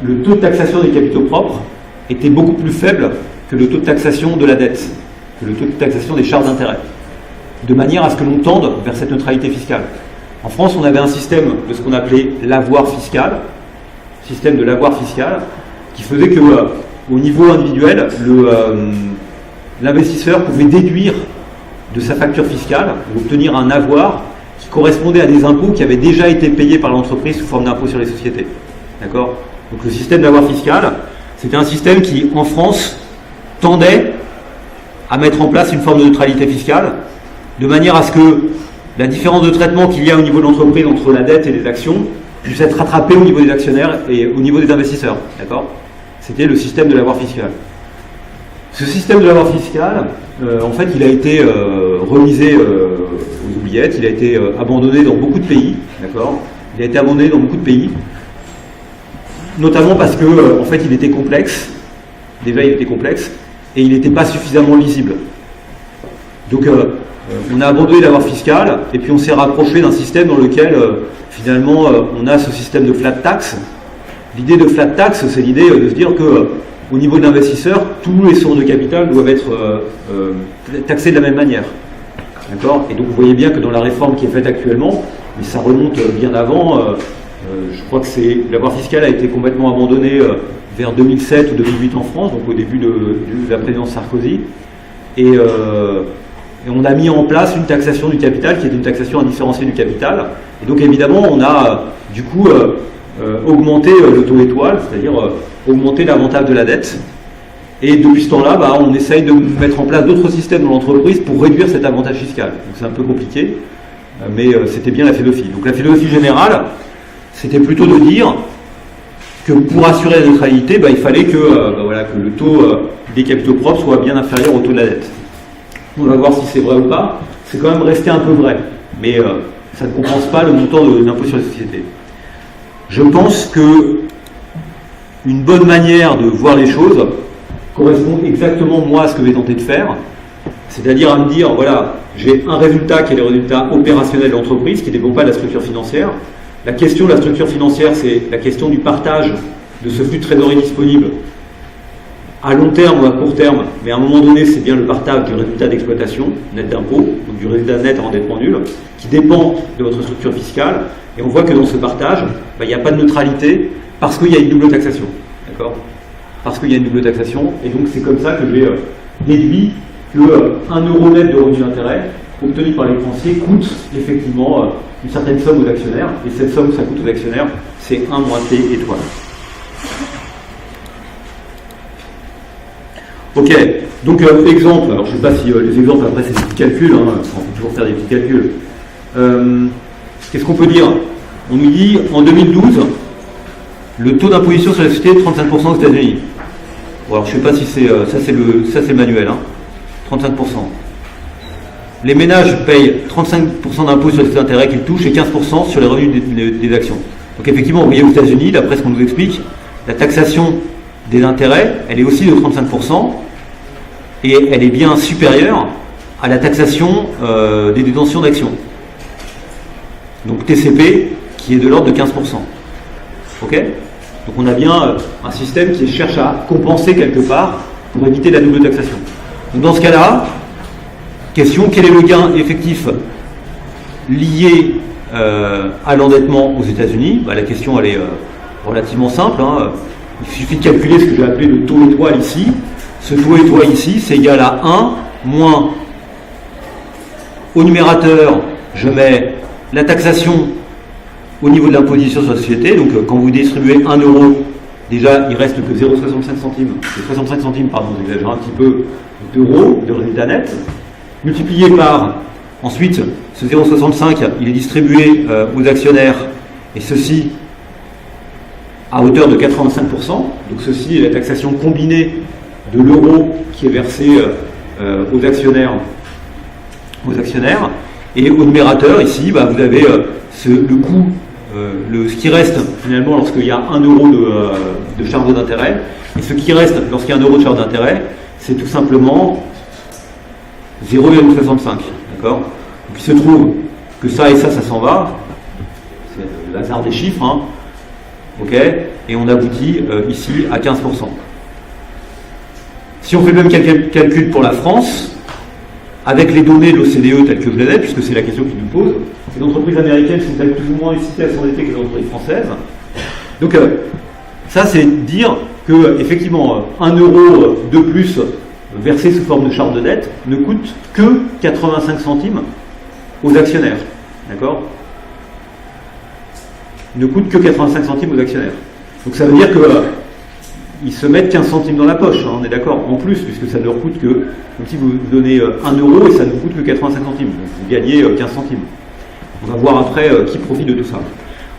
le taux de taxation des capitaux propres était beaucoup plus faible que le taux de taxation de la dette, que le taux de taxation des charges d'intérêt, de manière à ce que l'on tende vers cette neutralité fiscale. En France, on avait un système de ce qu'on appelait l'avoir fiscal, système de l'avoir fiscal, qui faisait que au niveau individuel, l'investisseur pouvait déduire de sa facture fiscale ou obtenir un avoir qui correspondait à des impôts qui avaient déjà été payés par l'entreprise sous forme d'impôt sur les sociétés. D'accord ? Donc le système d'avoir fiscal, c'était un système qui, en France, tendait à mettre en place une forme de neutralité fiscale, de manière à ce que la différence de traitement qu'il y a au niveau de l'entreprise entre la dette et les actions puisse être rattrapée au niveau des actionnaires et au niveau des investisseurs. D'accord ? C'était le système de l'avoir fiscal. Ce système de l'avoir fiscal, en fait, il a été remisé aux oubliettes, il a été abandonné dans beaucoup de pays. D'accord ? Il a été abandonné dans beaucoup de pays, notamment parce que, en fait, il était complexe. Déjà, il était complexe et il n'était pas suffisamment lisible. Donc, on a abandonné l'avoir fiscal et puis on s'est rapproché d'un système dans lequel finalement on a ce système de flat tax. L'idée de flat tax, c'est l'idée de se dire que au niveau de l'investisseur, tous les sources de capital doivent être taxés de la même manière. D'accord ? Et donc vous voyez bien que dans la réforme qui est faite actuellement, mais ça remonte bien avant, je crois que l'avoir fiscal a été complètement abandonné vers 2007 ou 2008 en France, donc au début de la présidence Sarkozy. Et on a mis en place une taxation du capital qui est une taxation indifférenciée du capital. Et donc évidemment, on a du coup augmenté le taux étoile, c'est-à-dire augmenté l'avantage de la dette. Et depuis ce temps-là, on essaye de mettre en place d'autres systèmes dans l'entreprise pour réduire cet avantage fiscal. Donc c'est un peu compliqué, mais c'était bien la philosophie. Donc la philosophie générale, c'était plutôt de dire que pour assurer la neutralité, il fallait que le taux des capitaux propres soit bien inférieur au taux de la dette. On va voir si c'est vrai ou pas. C'est quand même resté un peu vrai, mais ça ne compense pas le montant de l'impôt sur les sociétés. Je pense que une bonne manière de voir les choses correspond exactement moi à ce que j'ai tenté de faire, c'est-à-dire à me dire, voilà, j'ai un résultat qui est le résultat opérationnel de l'entreprise, qui ne dépend pas de la structure financière. La question de la structure financière, c'est la question du partage de ce flux de trésorerie disponible à long terme ou à court terme, mais à un moment donné, c'est bien le partage du résultat d'exploitation, net d'impôt, donc du résultat net en endettement nul, qui dépend de votre structure fiscale. Et on voit que dans ce partage, il n'y a pas de neutralité parce qu'il y a une double taxation. D'accord ? Parce qu'il y a une double taxation. Et donc c'est comme ça que j'ai déduit que 1 euro net de revenu d'intérêt obtenu par les créanciers coûte effectivement une certaine somme aux actionnaires, et cette somme que ça coûte aux actionnaires, c'est 1 moins T étoile. Ok, donc exemple, alors je ne sais pas si les exemples après c'est des petits calculs, hein, on peut toujours faire des petits calculs. Qu'est-ce qu'on peut dire? On nous dit en 2012, le taux d'imposition sur la société est 35% aux États-Unis. Bon, alors je ne sais pas si c'est ça c'est manuel, hein, 35%. Les ménages payent 35% d'impôts sur les intérêts qu'ils touchent et 15% sur les revenus des actions. Donc effectivement, vous voyez aux États-Unis, d'après ce qu'on nous explique, la taxation des intérêts, elle est aussi de 35%, et elle est bien supérieure à la taxation des détentions d'actions. Donc TCP, qui est de l'ordre de 15%. Ok ? Donc on a bien un système qui cherche à compenser quelque part pour éviter la double taxation. Donc dans ce cas-là, question, quel est le gain effectif lié à l'endettement aux États-Unis? La question elle est relativement simple, hein. Il suffit de calculer ce que j'ai appelé le taux étoile ici. Ce taux étoile ici, c'est égal à 1 moins, au numérateur, je mets la taxation au niveau de l'imposition sur la société. Donc quand vous distribuez 1 euro, déjà il reste que 0,65 centimes. 65 centimes, pardon, j'exagère un petit peu, d'euros de résultat net. Multiplié par, ensuite, ce 0,65, il est distribué aux actionnaires, et ceci à hauteur de 85%. Donc ceci est la taxation combinée de l'euro qui est versé aux actionnaires. Et au numérateur, ici, vous avez le coût, ce qui reste finalement lorsqu'il y a 1 euro de charge d'intérêt. Et ce qui reste lorsqu'il y a 1 euro de charge d'intérêt, c'est tout simplement 0,65. D'accord ? Donc il se trouve que ça et ça s'en va. C'est le hasard des chiffres. Hein. Ok ? Et on aboutit ici à 15%. Si on fait le même calcul pour la France, avec les données de l'OCDE telles que je les ai, puisque c'est la question qu'ils nous posent, les entreprises américaines sont plus ou moins incitées à s'endetter que les entreprises françaises. Donc ça c'est dire que effectivement 1 euro de plus versé sous forme de charge de dette ne coûte que 85 centimes aux actionnaires. D'accord ? Ne coûte que 85 centimes aux actionnaires. Donc ça veut dire que ils se mettent 15 centimes dans la poche, hein, on est d'accord, en plus, puisque ça ne leur coûte que, comme si vous donnez 1 euro et ça ne coûte que 85 centimes. Donc vous gagnez 15 centimes. On va voir après qui profite de tout ça.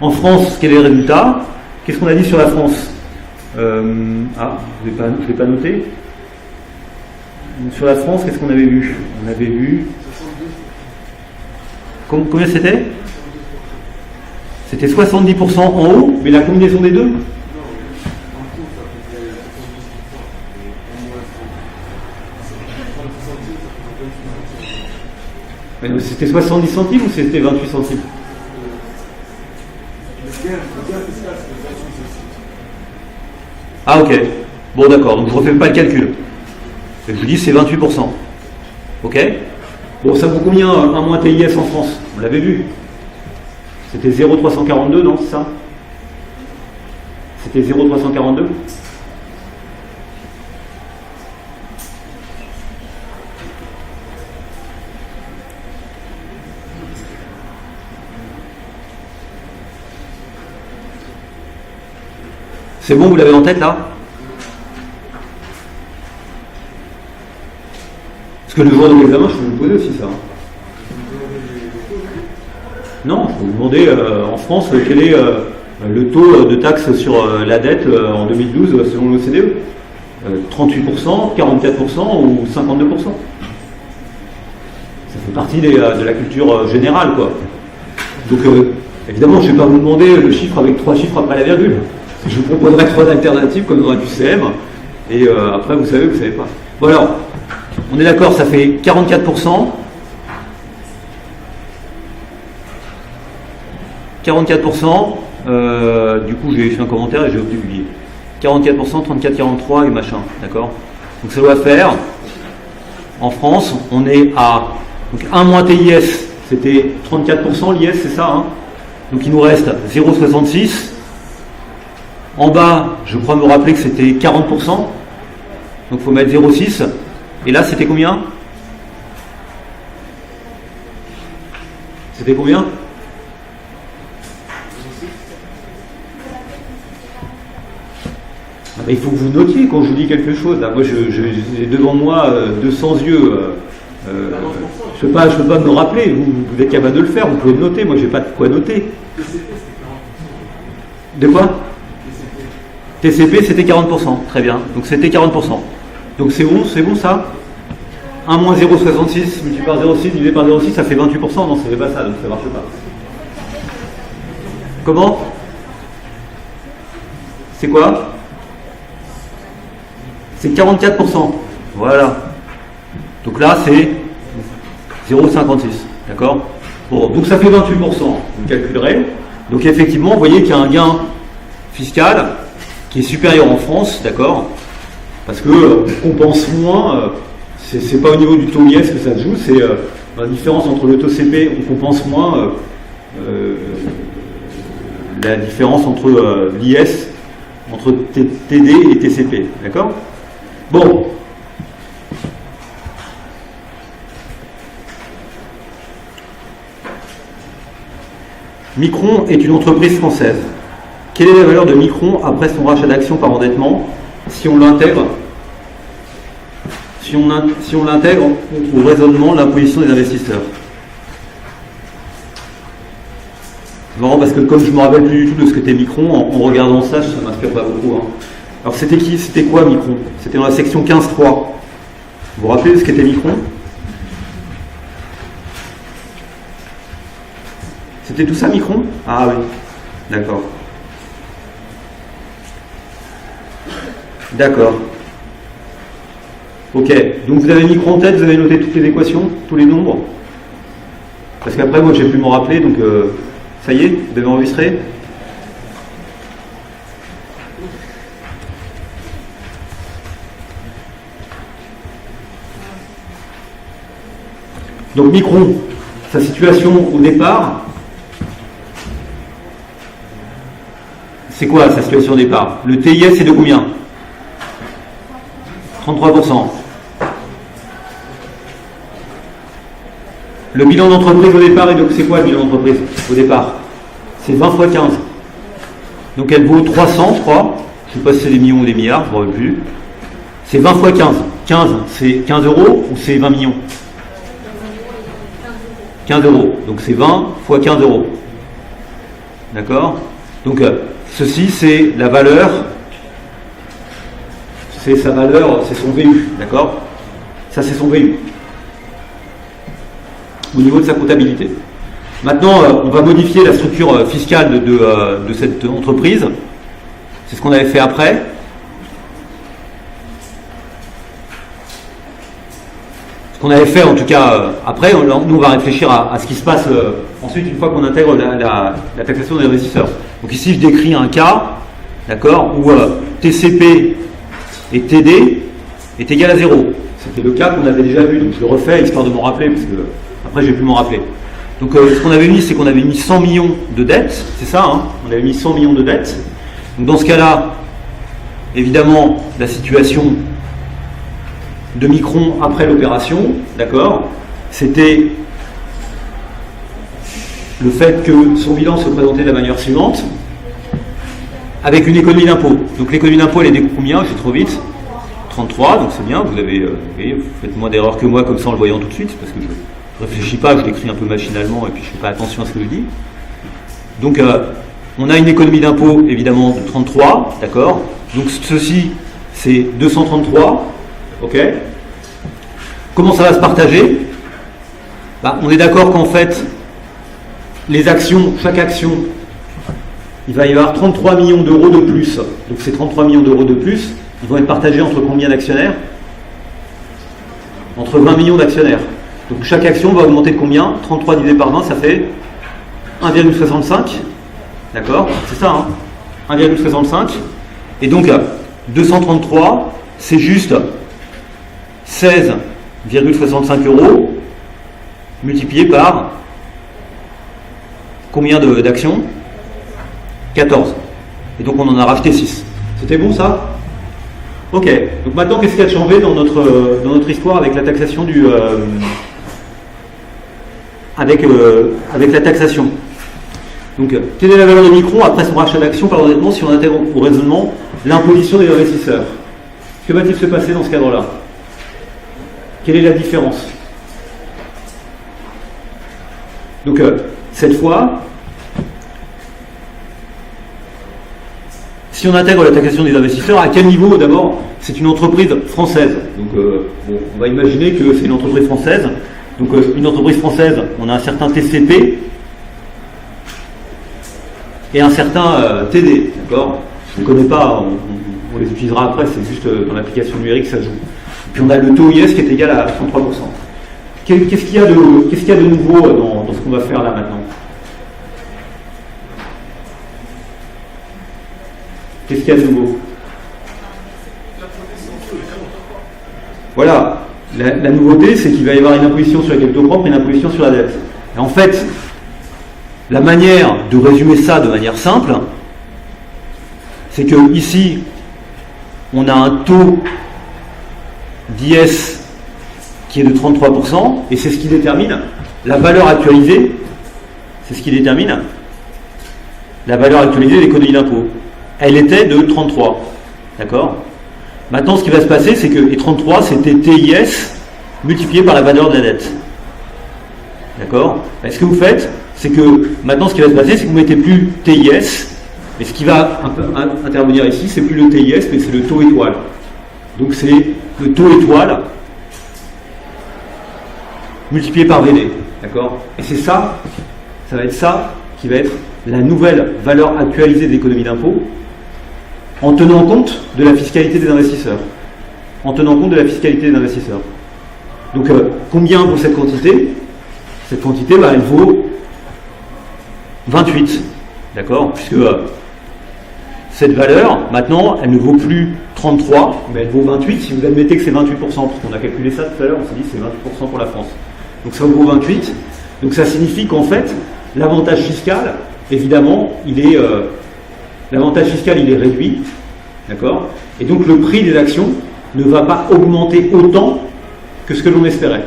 En France, quel est le résultat? Qu'est-ce qu'on a dit sur la France? Je ne l'ai pas noté. Sur la France, qu'est-ce qu'on avait vu? On avait vu... Combien c'était? C'était 70% en haut, mais la combinaison des deux? C'était 70 centimes ou c'était 28 centimes? Ah ok, bon d'accord, donc je ne refais pas le calcul. Je vous dis c'est 28%. Ok? Bon, ça vaut combien un mois TIS en France? On l'avait vu. C'était 0,342, non, c'est ça? C'était 0,342? C'est bon, vous l'avez en tête là? Parce que le jour de l'examen, je peux vous poser aussi ça. Non, je peux vous demander en France quel est le taux de taxe sur la dette en 2012 selon l'OCDE. 38%, 44% ou 52%. Ça fait partie de la culture générale, quoi. Donc évidemment, je ne vais pas vous demander le chiffre avec 3 chiffres après la virgule. Je vous proposerai 3 alternatives comme dans un QCM, et après vous savez, vous ne savez pas. Bon alors, on est d'accord, ça fait 44%. 44%, du coup j'ai fait un commentaire et j'ai oublié. 44%, 34, 43 et machin, d'accord? Donc ça doit faire, en France, on est à donc 1 moins TIS, c'était 34% l'IS, c'est ça, hein? Donc il nous reste 0,66. En bas, je crois me rappeler que c'était 40%. Donc il faut mettre 0,6. Et là, c'était combien? C'était combien? Ah ben, il faut que vous notiez quand je vous dis quelque chose. Là, moi, j'ai devant moi 200 yeux. Je ne peux pas me rappeler. Vous êtes capable de le faire. Vous pouvez le noter. Moi, je n'ai pas de quoi noter. De quoi? TCP, c'était 40%. Très bien. Donc, c'était 40%. Donc, c'est bon ça? 1 moins 0,66 multiplié par 0,6 divisé par 0,6, ça fait 28%. Non, ça fait pas ça. Donc, ça ne marche pas. Comment? C'est quoi? C'est 44%. Voilà. Donc là, c'est 0,56. D'accord? Bon, donc ça fait 28%. Vous calculerez. Donc effectivement, vous voyez qu'il y a un gain fiscal qui est supérieur en France, d'accord? Parce que on compense moins. C'est pas au niveau du taux IS que ça se joue, c'est la différence entre le taux CP, on compense moins la différence entre l'IS, entre TD et TCP, d'accord? Bon. Micron est une entreprise française. Quelle est la valeur de Micron après son rachat d'actions par endettement si on l'intègre au raisonnement de l'imposition des investisseurs? C'est marrant parce que comme je ne me rappelle plus du tout de ce qu'était Micron, en regardant ça, ça ne m'inspire pas beaucoup. Hein. Alors c'était qui? C'était quoi Micron? C'était dans la section 15.3. Vous vous rappelez de ce qu'était Micron? C'était tout ça Micron? Ah oui, d'accord. D'accord. Ok, donc vous avez Micron en tête, vous avez noté toutes les équations, tous les nombres? Parce qu'après moi je n'ai plus m'en rappeler, donc ça y est, vous avez enregistré? Donc Micron, sa situation au départ, c'est quoi sa situation au départ? Le TIS est de combien? 33%. Le bilan d'entreprise au départ, et donc c'est quoi le bilan d'entreprise au départ? C'est 20 fois 15. Donc elle vaut 300, je crois. Je ne sais pas si c'est des millions ou des milliards, je ne me rappelle plus. C'est 20 fois 15. 15, c'est 15 euros ou c'est 20 millions? 15 euros. Donc c'est 20 fois 15 euros. D'accord? Donc ceci, c'est la valeur. C'est sa valeur, c'est son VU. D'accord? Ça, c'est son VU. Au niveau de sa comptabilité. Maintenant, on va modifier la structure fiscale de cette entreprise. C'est ce qu'on avait fait après. Ce qu'on avait fait en tout cas après, nous on va réfléchir à ce qui se passe ensuite une fois qu'on intègre la taxation des investisseurs. Donc ici je décris un cas, d'accord, où TCP et TD est égal à 0. C'était le cas qu'on avait déjà vu, donc je le refais histoire de m'en rappeler, parce que après je vais plus m'en rappeler. Donc ce qu'on avait mis, c'est qu'on avait mis 100 millions de dettes, c'est ça, hein, on avait mis 100 millions de dettes. Donc dans ce cas-là, évidemment, la situation de Micron après l'opération, d'accord, c'était le fait que son bilan se présentait de la manière suivante, avec une économie d'impôt. Donc l'économie d'impôt, elle est de combien? Je vais trop vite. 33, donc c'est bien, vous faites moins d'erreurs que moi comme ça en le voyant tout de suite, parce que je ne réfléchis pas, je l'écris un peu machinalement et puis je ne fais pas attention à ce que je dis. Donc on a une économie d'impôt évidemment de 33, d'accord. Donc ceci, c'est 233. Ok. Comment ça va se partager? On est d'accord qu'en fait, les actions, chaque action, il va y avoir 33 millions d'euros de plus. Donc ces 33 millions d'euros de plus, ils vont être partagés entre combien d'actionnaires? Entre 20 millions d'actionnaires. Donc chaque action va augmenter de combien? 33 divisé par 20, ça fait 1,65. D'accord? C'est ça, hein? 1,65. Et donc 233, c'est juste 16,65 euros multiplié par combien d'actions? 14. Et donc on en a racheté 6. C'était bon ça? Ok. Donc maintenant, qu'est-ce qui a changé dans notre histoire avec la taxation avec la taxation. Donc, quelle est la valeur de Micron après son rachat d'actions par l'endettement si on intègre au raisonnement l'imposition des investisseurs? Que va-t-il se passer dans ce cadre-là? Quelle est la différence? Donc, cette fois, si on intègre la taxation des investisseurs, à quel niveau d'abord? C'est une entreprise française. Donc, on va imaginer que c'est une entreprise française. Donc, une entreprise française, on a un certain TCP et un certain TD, d'accord? Je ne connais pas, on les utilisera après, c'est juste dans l'application numérique ça joue. Et puis on a le taux IS qui est égal à 33%. Qu'est-ce qu'il y a de nouveau dans ce qu'on va faire là maintenant? Qu'est-ce qu'il y a de nouveau? Voilà, la nouveauté c'est qu'il va y avoir une imposition sur les capitaux propres et une imposition sur la dette. Et en fait, la manière de résumer ça de manière simple, c'est que ici, on a un taux d'IS qui est de 33%, et c'est ce qui détermine la valeur actualisée, c'est ce qui détermine la valeur actualisée de l'économie d'impôt. Elle était de 33, d'accord? Maintenant, ce qui va se passer, c'est que, et 33, c'était TIS multiplié par la valeur de la dette. D'accord? Et ce que vous faites, c'est que maintenant ce qui va se passer, c'est que vous mettez plus TIS, mais ce qui va intervenir ici, c'est plus le TIS, mais c'est le taux étoile. Donc c'est le taux étoile multiplié par VD. D'accord? Et c'est ça, ça va être ça qui va être la nouvelle valeur actualisée de l'économie d'impôt, en tenant compte de la fiscalité des investisseurs. En tenant compte de la fiscalité des investisseurs. Donc combien vaut cette quantité? Cette quantité, elle vaut 28, d'accord? Puisque cette valeur, maintenant, elle ne vaut plus 33, mais elle vaut 28 si vous admettez que c'est 28%, parce qu'on a calculé ça tout à l'heure, on s'est dit que c'est 28% pour la France. Donc ça vaut 28, donc ça signifie qu'en fait, l'avantage fiscal, évidemment, l'avantage fiscal, il est réduit, d'accord? Et donc le prix des actions ne va pas augmenter autant que ce que l'on espérait.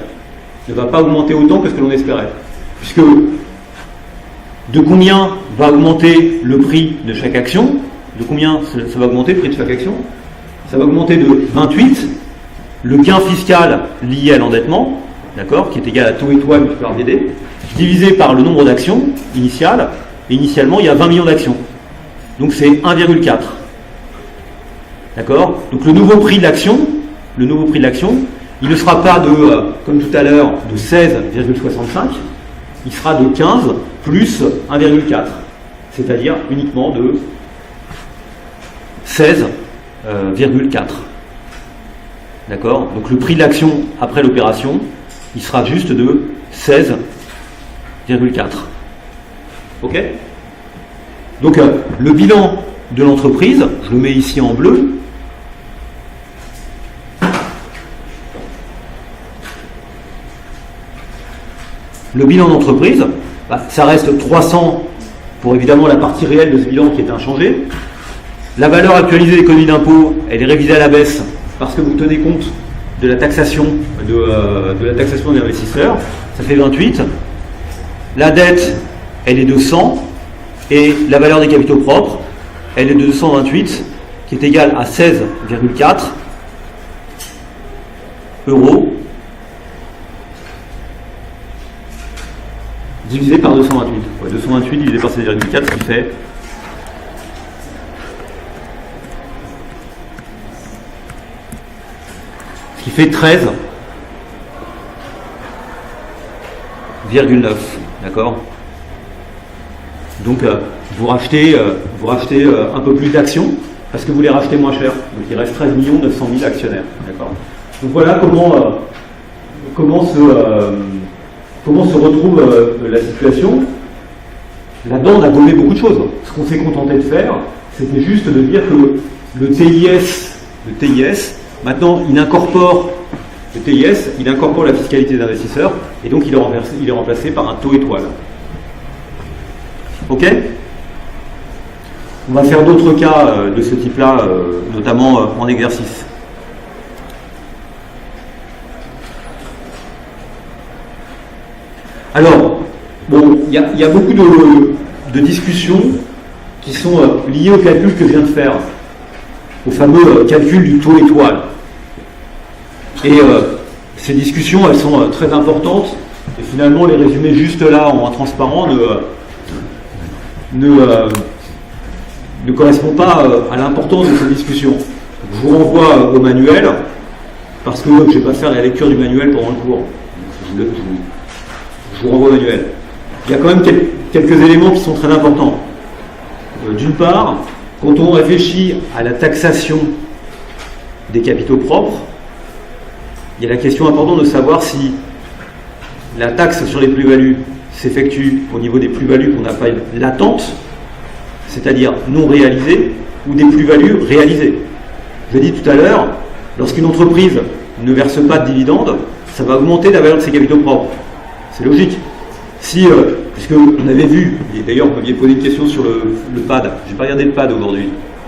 Ne va pas augmenter autant que ce que l'on espérait. Puisque de combien va augmenter le prix de chaque action? De combien ça va augmenter le prix de chaque action? Ça va augmenter de 28, le gain fiscal lié à l'endettement, d'accord, qui est égal à taux étoile multiplié par VD, divisé par le nombre d'actions initiales, et initialement il y a 20 millions d'actions. Donc c'est 1,4. D'accord? Donc le nouveau prix de l'action, il ne sera pas de, comme tout à l'heure, de 16,65, il sera de 15 plus 1,4, c'est-à-dire uniquement de 16,4. D'accord? Donc le prix de l'action après l'opération, il sera juste de 16,4. Ok? Donc le bilan de l'entreprise, je le mets ici en bleu. Le bilan d'entreprise, ça reste 300 pour évidemment la partie réelle de ce bilan qui est inchangée. La valeur actualisée de l'économie d'impôt, elle est révisée à la baisse parce que vous tenez compte de la taxation de la taxation des investisseurs. Ça fait 28. La dette, elle est de 100 et la valeur des capitaux propres, elle est de 228 qui est égale à 16,4 euros divisé par 228. Ouais, 228 divisé par 16,4, ce qui fait ce qui fait 13,9. D'accord? Donc vous rachetez un peu plus d'actions parce que vous les rachetez moins cher. Donc il reste 13 900 000 actionnaires. D'accord? Donc voilà comment se retrouve la situation. Là-dedans, on a gommé beaucoup de choses. Ce qu'on s'est contenté de faire, c'était juste de dire que le TIS, maintenant, il incorpore la fiscalité des investisseurs, et donc il est remplacé par un taux étoile. Ok? On va faire d'autres cas de ce type-là, notamment en exercice. Alors, y a beaucoup de discussions qui sont liées au calcul que je viens de faire, au fameux calcul du taux étoile. Et ces discussions, elles sont très importantes, et finalement, les résumer juste là en transparent ne correspond pas à l'importance de ces discussions. Je vous renvoie au manuel, parce que je ne vais pas faire la lecture du manuel pendant le cours. Je vous renvoie au manuel. Il y a quand même quelques éléments qui sont très importants. D'une part, quand on réfléchit à la taxation des capitaux propres, il y a la question importante de savoir si la taxe sur les plus-values s'effectue au niveau des plus-values qu'on appelle latentes, c'est-à-dire non réalisées, ou des plus-values réalisées. Je l'ai dit tout à l'heure, lorsqu'une entreprise ne verse pas de dividendes, ça va augmenter la valeur de ses capitaux propres. C'est logique. Si, puisque on avait vu, et d'ailleurs vous m'aviez posé une question sur le PAD, je n'ai pas regardé le PAD aujourd'hui,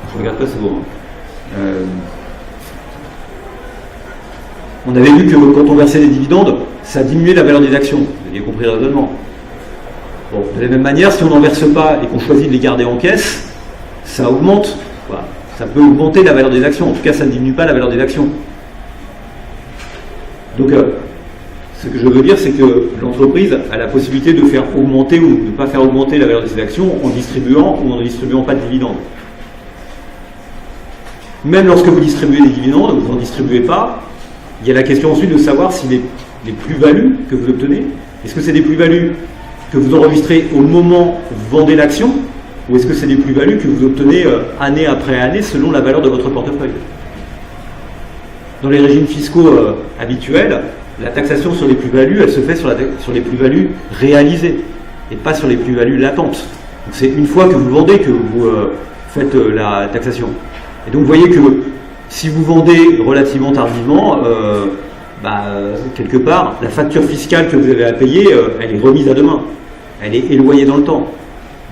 je ne regarde pas souvent. On avait vu que quand on versait des dividendes, ça diminuait la valeur des actions. Vous aviez compris le raisonnement. Bon, de la même manière, si on n'en verse pas et qu'on choisit de les garder en caisse, ça augmente. Voilà. Ça peut augmenter la valeur des actions. En tout cas, ça ne diminue pas la valeur des actions. Donc, ce que je veux dire, c'est que l'entreprise a la possibilité de faire augmenter ou de ne pas faire augmenter la valeur de ses actions en distribuant ou en ne distribuant pas de dividendes. Même lorsque vous distribuez des dividendes, vous n'en distribuez pas, il y a la question ensuite de savoir si les plus-values que vous obtenez, est-ce que c'est des plus-values que vous enregistrez au moment où vous vendez l'action, ou est-ce que c'est des plus-values que vous obtenez année après année selon la valeur de votre portefeuille? Dans les régimes fiscaux habituels, la taxation sur les plus-values, elle se fait sur les plus-values réalisées, et pas sur les plus-values latentes. Donc c'est une fois que vous vendez que vous faites la taxation. Et donc vous voyez que si vous vendez relativement tardivement, quelque part, la facture fiscale que vous avez à payer, elle est remise à demain. Elle est éloignée dans le temps.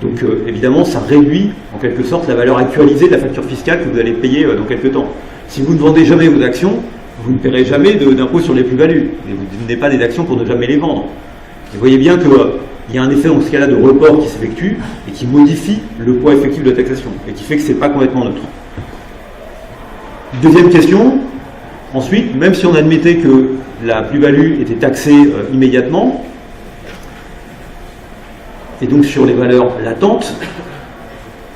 Donc évidemment, ça réduit en quelque sorte la valeur actualisée de la facture fiscale que vous allez payer dans quelques temps. Si vous ne vendez jamais vos actions, vous ne paierez jamais d'impôt sur les plus-values. Et vous ne donnez pas des actions pour ne jamais les vendre. Et vous voyez bien qu'il y a un effet dans ce cas-là de report qui s'effectue et qui modifie le poids effectif de la taxation et qui fait que ce n'est pas complètement neutre. Deuxième question, ensuite, même si on admettait que la plus-value était taxée immédiatement, et donc sur les valeurs latentes,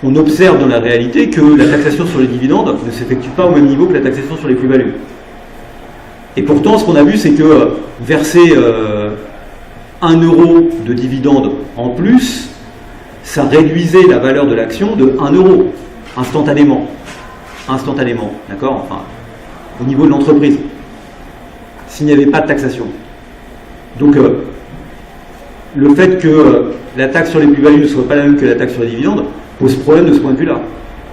on observe dans la réalité que la taxation sur les dividendes ne s'effectue pas au même niveau que la taxation sur les plus-values. Et pourtant, ce qu'on a vu, c'est que verser 1 euro de dividende en plus, ça réduisait la valeur de l'action de 1 euro, instantanément, d'accord, enfin, au niveau de l'entreprise, s'il n'y avait pas de taxation. Donc, le fait que la taxe sur les plus-values ne soit pas la même que la taxe sur les dividendes pose problème de ce point de vue-là.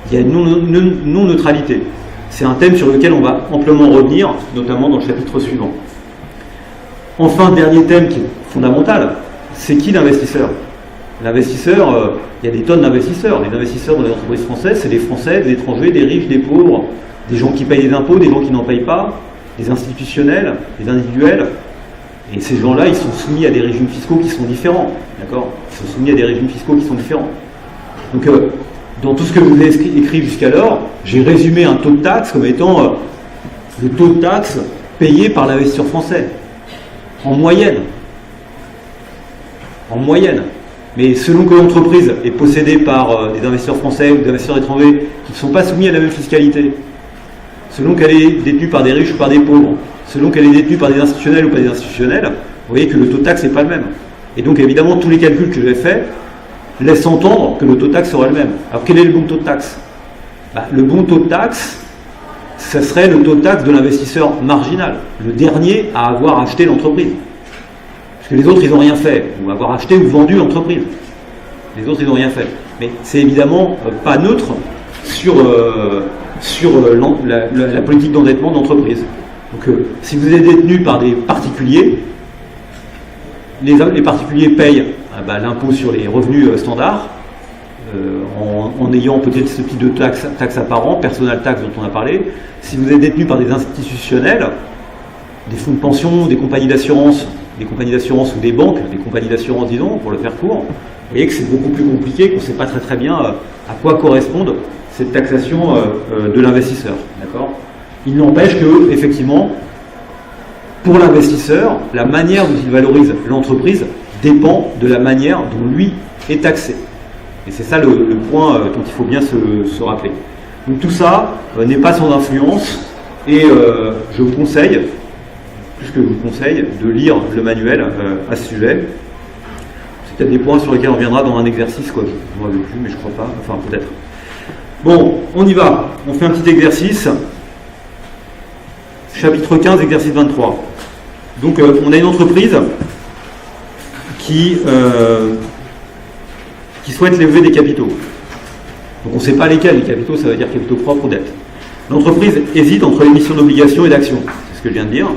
Il y a une non-neutralité. C'est un thème sur lequel on va amplement revenir, notamment dans le chapitre suivant. Enfin, dernier thème qui est fondamental, c'est qui l'investisseur? L'investisseur, il y a des tonnes d'investisseurs. Les investisseurs dans les entreprises françaises, c'est des Français, des étrangers, des riches, des pauvres, des gens qui payent des impôts, des gens qui n'en payent pas, des institutionnels, des individuels. Et ces gens-là, ils sont soumis à des régimes fiscaux qui sont différents. D'accord? Ils sont soumis à des régimes fiscaux qui sont différents. Donc, dans tout ce que vous avez écrit jusqu'alors, j'ai résumé un taux de taxe comme étant le taux de taxe payé par l'investisseur français. En moyenne. En moyenne. Mais selon que l'entreprise est possédée par des investisseurs français ou des investisseurs étrangers qui ne sont pas soumis à la même fiscalité, selon qu'elle est détenue par des riches ou par des pauvres, selon qu'elle est détenue par des institutionnels ou pas des institutionnels, vous voyez que le taux de taxe n'est pas le même. Et donc évidemment, tous les calculs que j'ai faits laissent entendre que le taux de taxe sera le même. Alors quel est le bon taux de taxe? Le bon taux de taxe, ce serait le taux de taxe de l'investisseur marginal, le dernier à avoir acheté l'entreprise. Parce que les autres, ils n'ont rien fait, ou avoir acheté ou vendu l'entreprise. Les autres, ils n'ont rien fait. Mais c'est évidemment pas neutre sur la politique d'endettement d'entreprise. Donc si vous êtes détenu par des particuliers, les particuliers payent l'impôt sur les revenus standards, en ayant peut-être ce type de taxe apparent, personal tax dont on a parlé. Si vous êtes détenu par des institutionnels, des fonds de pension, des compagnies d'assurance, des compagnies d'assurance ou des banques, des compagnies d'assurance, disons, pour le faire court, vous voyez que c'est beaucoup plus compliqué, qu'on ne sait pas très bien à quoi correspond cette taxation de l'investisseur. D'accord ? Il n'empêche que, effectivement, pour l'investisseur, la manière dont il valorise l'entreprise dépend de la manière dont lui est taxé. Et c'est ça le point dont il faut bien se rappeler. Donc tout ça n'est pas sans influence, et je vous conseille, plus que je vous conseille, de lire le manuel à ce sujet. C'est peut-être des points sur lesquels on reviendra dans un exercice, quoi. Je ne me rappelle plus, mais je crois pas. Enfin, peut-être. Bon, on y va. On fait un petit exercice. Chapitre 15, exercice 23. Donc, on a une entreprise qui souhaite lever des capitaux. Donc, on ne sait pas lesquels. Les capitaux, ça veut dire capitaux propres ou dettes. L'entreprise hésite entre l'émission d'obligations et d'actions. C'est ce que je viens de dire.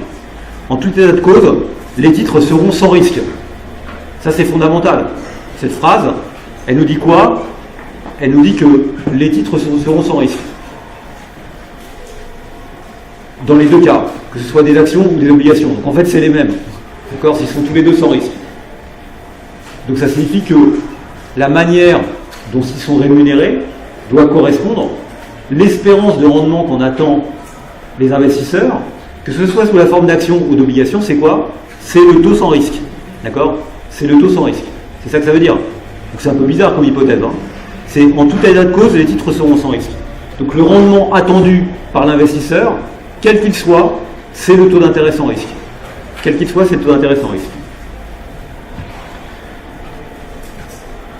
En tout état de cause, les titres seront sans risque. Ça, c'est fondamental. Cette phrase, elle nous dit quoi ? Elle nous dit que les titres seront sans risque. Dans les deux cas, que ce soit des actions ou des obligations. Donc en fait, c'est les mêmes. D'accord ? Ils sont tous les deux sans risque. Donc ça signifie que la manière dont ils sont rémunérés doit correspondre l'espérance de rendement qu'on attend des investisseurs, que ce soit sous la forme d'actions ou d'obligations, c'est quoi ? C'est le taux sans risque. D'accord ? C'est le taux sans risque. C'est ça que ça veut dire. Donc c'est un peu bizarre comme hypothèse. C'est en tout état de cause, les titres seront sans risque. Donc le rendement attendu par l'investisseur, quel qu'il soit, c'est le taux d'intérêt sans risque. Quel qu'il soit, c'est le taux d'intérêt sans risque.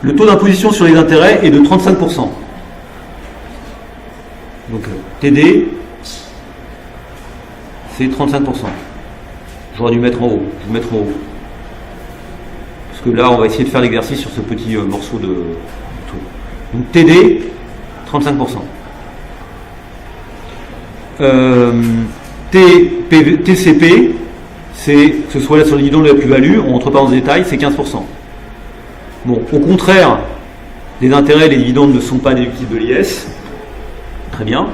Le taux d'imposition sur les intérêts est de 35%. Donc TD, c'est 35%. J'aurais dû mettre en haut. Je vais mettre en haut. Parce que là, on va essayer de faire l'exercice sur ce petit morceau de tout. Donc TD, 35%. TCP, c'est que ce soit là sur le dividende de la plus-value, on ne rentre pas dans le détail, c'est 15%. Bon, au contraire, les intérêts et les dividendes ne sont pas déductibles de l'IS. Très bien.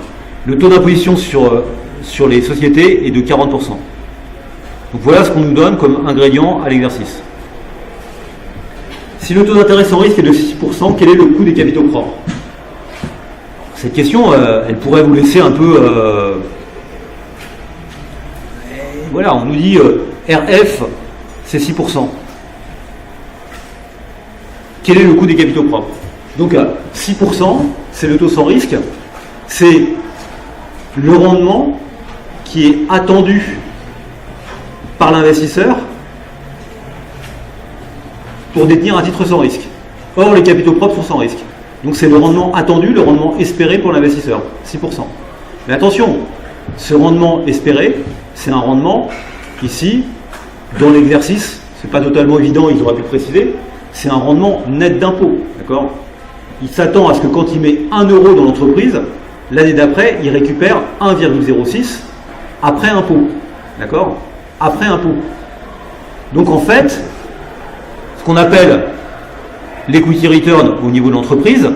Le taux d'imposition sur les sociétés est de 40%. Donc voilà ce qu'on nous donne comme ingrédient à l'exercice. Si le taux d'intérêt sans risque est de 6%, quel est le coût des capitaux propres ? Cette question, elle pourrait vous laisser un peu... voilà, on nous dit RF, c'est 6%. Quel est le coût des capitaux propres ? Donc 6%, c'est le taux sans risque, c'est le rendement qui est attendu par l'investisseur pour détenir un titre sans risque. Or, les capitaux propres sont sans risque. Donc c'est le rendement attendu, le rendement espéré pour l'investisseur, 6%. Mais attention, ce rendement espéré, c'est un rendement, ici, dans l'exercice, c'est pas totalement évident, ils auraient pu le préciser, c'est un rendement net d'impôt, d'accord ? Il s'attend à ce que quand il met 1 euro dans l'entreprise, l'année d'après, il récupère 1,06 après impôt, d'accord ? Après impôt. Donc en fait, ce qu'on appelle l'equity return au niveau de l'entreprise,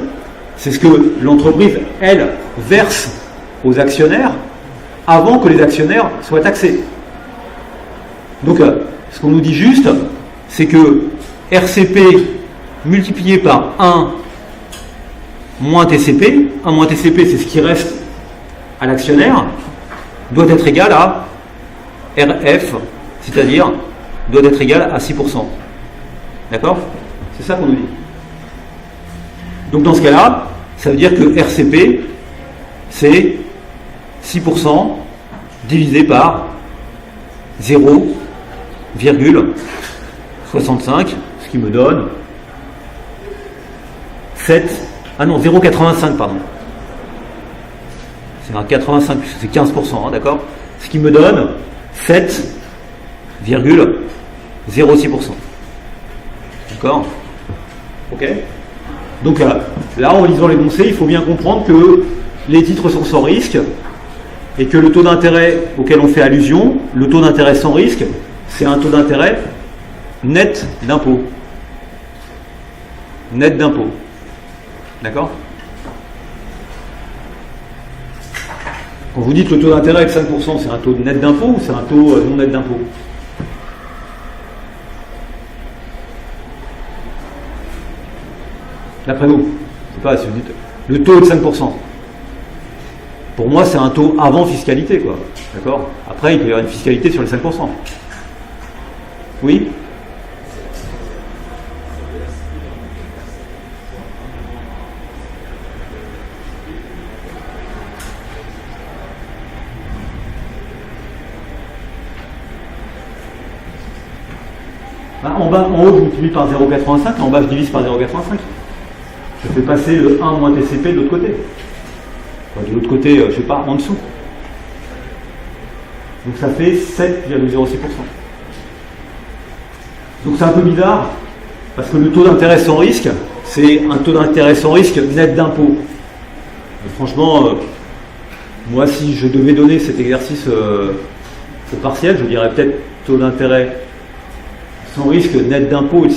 c'est ce que l'entreprise, elle, verse aux actionnaires avant que les actionnaires soient taxés. Donc, ce qu'on nous dit juste, c'est que RCP multiplié par 1 moins TCP, 1 moins TCP, c'est ce qui reste à l'actionnaire, doit être égal à RF, c'est-à-dire doit être égal à 6%. D'accord ? C'est ça qu'on nous dit. Donc dans ce cas-là, ça veut dire que RCP, c'est 6% divisé par 0,65, ce qui me donne 0,85, pardon. C'est un 85, c'est 15%, d'accord ? Ce qui me donne 7,06%. D'accord ? Ok ? Donc là, en lisant l'énoncé, il faut bien comprendre que les titres sont sans risque et que le taux d'intérêt auquel on fait allusion, le taux d'intérêt sans risque, c'est un taux d'intérêt net d'impôt. Net d'impôt. D'accord ? Quand vous dites le taux d'intérêt est de 5%, c'est un taux net d'impôt ou c'est un taux non net d'impôt ? D'après vous, je sais pas si vous dites, le taux est de 5%. Pour moi, c'est un taux avant fiscalité, quoi. D'accord? Après, il peut y avoir une fiscalité sur les 5%. Oui? En haut, je multiplie par 0,85, en bas, je divise par 0,85. Je fais passer le 1 moins TCP de l'autre côté. Enfin, de l'autre côté, je ne sais pas, en dessous. Donc ça fait 7,06%. Donc c'est un peu bizarre, parce que le taux d'intérêt sans risque, c'est un taux d'intérêt sans risque net d'impôt. Franchement, moi, si je devais donner cet exercice au partiel, je dirais peut-être taux d'intérêt sans risque net d'impôt est de 6%.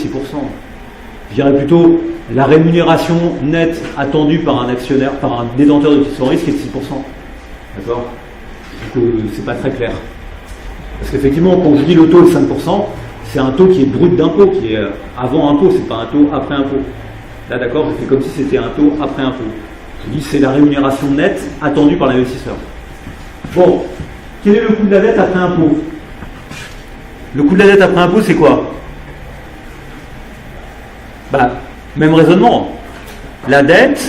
Je dirais plutôt la rémunération nette attendue par un actionnaire, par un détenteur de titres sans risque est de 6%. D'accord? Donc c'est pas très clair. Parce qu'effectivement, quand je dis le taux de 5%, c'est un taux qui est brut d'impôt, qui est avant impôt, c'est pas un taux après impôt. Là, d'accord, je fais comme si c'était un taux après impôt. Je dis c'est la rémunération nette attendue par l'investisseur. Bon, quel est le coût de la dette après impôt? Le coût de la dette après impôt, c'est quoi? Bah, même raisonnement. La dette,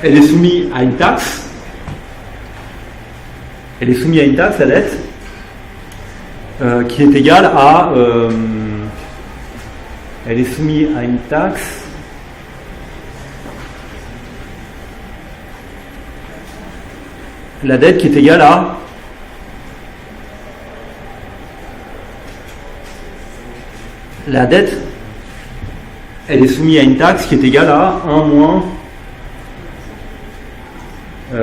elle est soumise à une taxe. Elle est soumise à une taxe, la dette, qui est égale à... elle est soumise à une taxe la dette qui est égale à la dette, elle est soumise à une taxe qui est égale à 1 moins il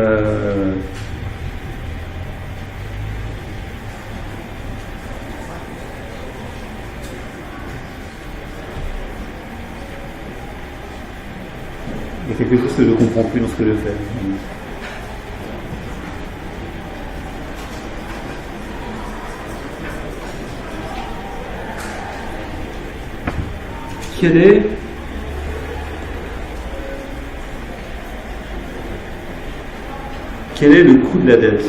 y a quelque chose que je ne comprends plus dans ce que je fais. Quel est le coût de la dette?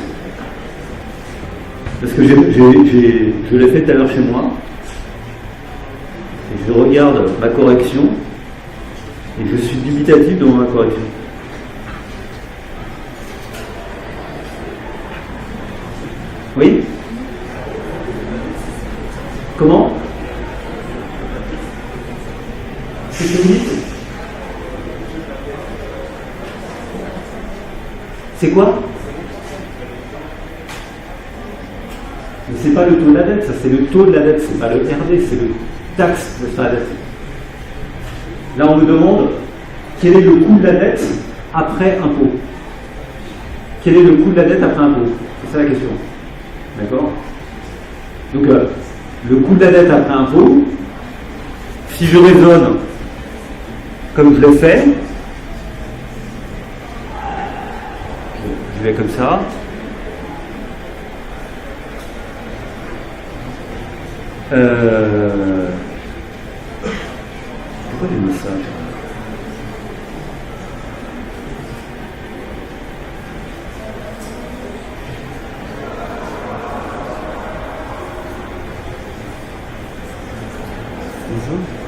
Parce que je l'ai fait tout à l'heure chez moi, et je regarde ma correction, et je suis dubitatif dans ma correction. Oui? Comment? C'est ce que vous dites? C'est quoi? Mais c'est pas le taux de la dette, ça c'est le taux de la dette, c'est pas le RD, c'est le taxe sur la dette. Là on me demande quel est le coût de la dette après impôt. Quel est le coût de la dette après impôt? C'est ça la question. D'accord? Donc le coût de la dette après impôt, si je raisonne comme je l'ai fait, je vais comme ça. Pourquoi j'ai mis ça?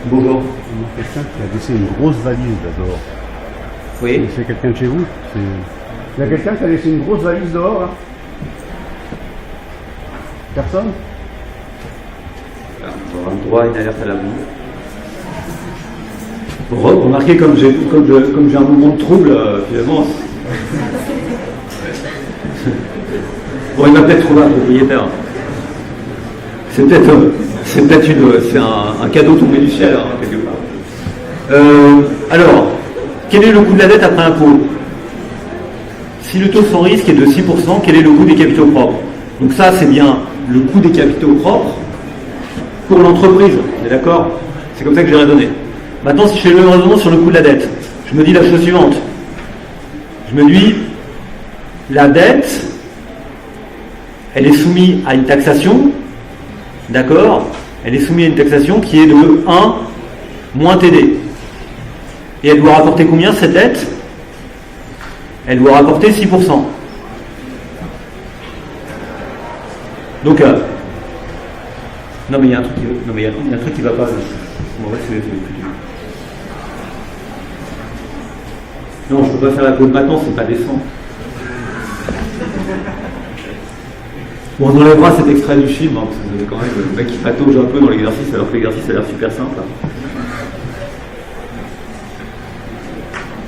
Bonjour. Quelqu'un qui a laissé une grosse valise d'abord. Oui. C'est quelqu'un de chez vous? Il y a quelqu'un qui a laissé une grosse valise dehors là? Personne? On aura le droit à une alerte à la boue. Remarquez comme j'ai un moment de trouble, finalement. Bon, il va peut-être trouver un propriétaire. C'est peut-être un cadeau tombé du ciel, hein, quelque part. Alors, quel est le coût de la dette après impôt? Si le taux sans risque est de 6%, quel est le coût des capitaux propres? Donc ça, c'est bien le coût des capitaux propres pour l'entreprise. On est d'accord? C'est comme ça que j'ai raisonné. Maintenant, si je fais le même raisonnement sur le coût de la dette, je me dis la chose suivante. Je me dis, la dette elle est soumise à une taxation, d'accord? Elle est soumise à une taxation qui est de 1 moins TD. Et elle doit rapporter combien cette dette? Elle doit rapporter 6%. Donc, non mais il y a un truc qui, non mais il y a un truc qui va pas. Bon, ouais, non, je peux pas faire la code maintenant, c'est pas décent. Bon, on enlèvera cet extrait du film, hein, parce que vous avez quand même le mec qui patauge un peu dans l'exercice, alors que l'exercice a l'air super simple.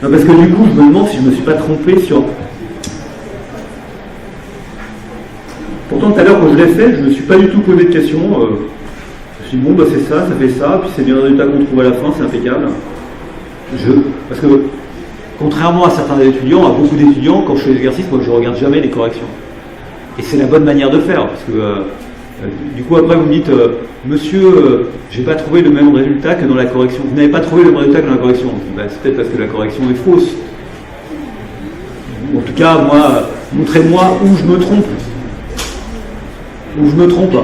Non, parce que du coup, je me demande si je me suis pas trompé sur. Pourtant, tout à l'heure, quand je l'ai fait, je me suis pas du tout posé de questions. Je me suis dit, bon, bah, c'est ça fait ça, puis c'est bien le résultat qu'on trouve à la fin, c'est impeccable. Parce que, contrairement à certains étudiants, à beaucoup d'étudiants, quand je fais l'exercice, moi, je regarde jamais les corrections. Et c'est la bonne manière de faire, parce que, du coup, après, vous me dites, monsieur, j'ai pas trouvé le même résultat que dans la correction. Vous n'avez pas trouvé le même résultat que dans la correction. Ben, c'est peut-être parce que la correction est fausse. En tout cas, moi, montrez-moi où je me trompe. Où je me trompe.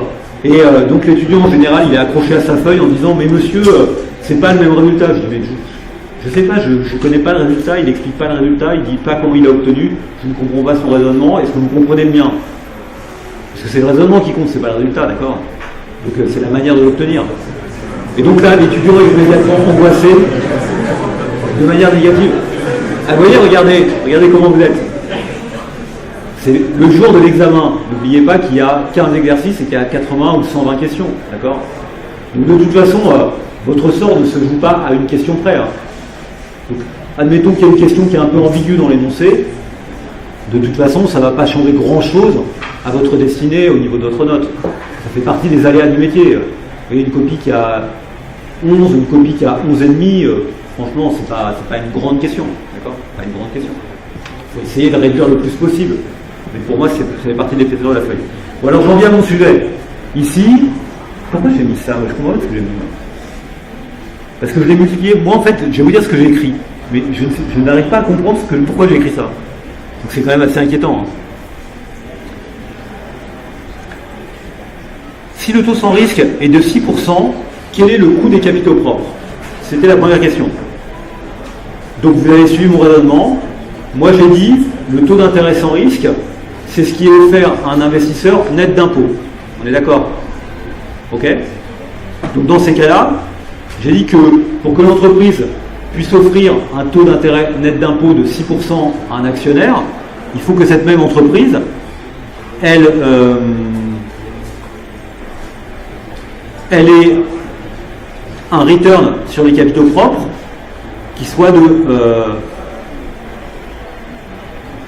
Et donc l'étudiant en général, il est accroché à sa feuille en disant, mais monsieur, c'est pas le même résultat. Je dis, mais je sais pas, je connais pas le résultat, il n'explique pas le résultat, il dit pas comment il a obtenu, je ne comprends pas son raisonnement, est-ce que vous comprenez le mien? Parce que c'est le raisonnement qui compte, c'est pas le résultat, d'accord? Donc c'est la manière de l'obtenir. Et donc là, l'étudiant est immédiatement angoissé de manière négative. Ah, vous voyez, regardez comment vous êtes. C'est le jour de l'examen. N'oubliez pas qu'il y a 15 exercices et qu'il y a 80 ou 120 questions, d'accord? Donc de toute façon, votre sort ne se joue pas à une question près. Hein. Donc, admettons qu'il y a une question qui est un peu ambiguë dans l'énoncé. De toute façon, ça ne va pas changer grand-chose à votre destinée au niveau de votre note. Ça fait partie des aléas du métier. Vous voyez, une copie qui a 11, une copie qui a 11,5, franchement, c'est pas une grande question. D'accord? Pas une grande question. Il faut essayer de réduire le plus possible. Mais pour moi, ça fait partie des faiseurs de la feuille. Bon, alors j'en viens à mon sujet. Ici, pourquoi j'ai mis ça? Je comprends pas ce que j'ai mis. Parce que je l'ai multiplié. Moi, en fait, je vais vous dire ce que j'ai écrit. Mais je n'arrive pas à comprendre pourquoi j'ai écrit ça. Donc c'est quand même assez inquiétant. Hein. Si le taux sans risque est de 6%, quel est le coût des capitaux propres? C'était la première question. Donc vous avez suivi mon raisonnement. Moi j'ai dit, le taux d'intérêt sans risque, c'est ce qui est offert à un investisseur net d'impôt. On est d'accord? Ok? Donc dans ces cas-là, j'ai dit que pour que l'entreprise puisse offrir un taux d'intérêt net d'impôt de 6% à un actionnaire, il faut que cette même entreprise, elle ait un return sur les capitaux propres qui soit de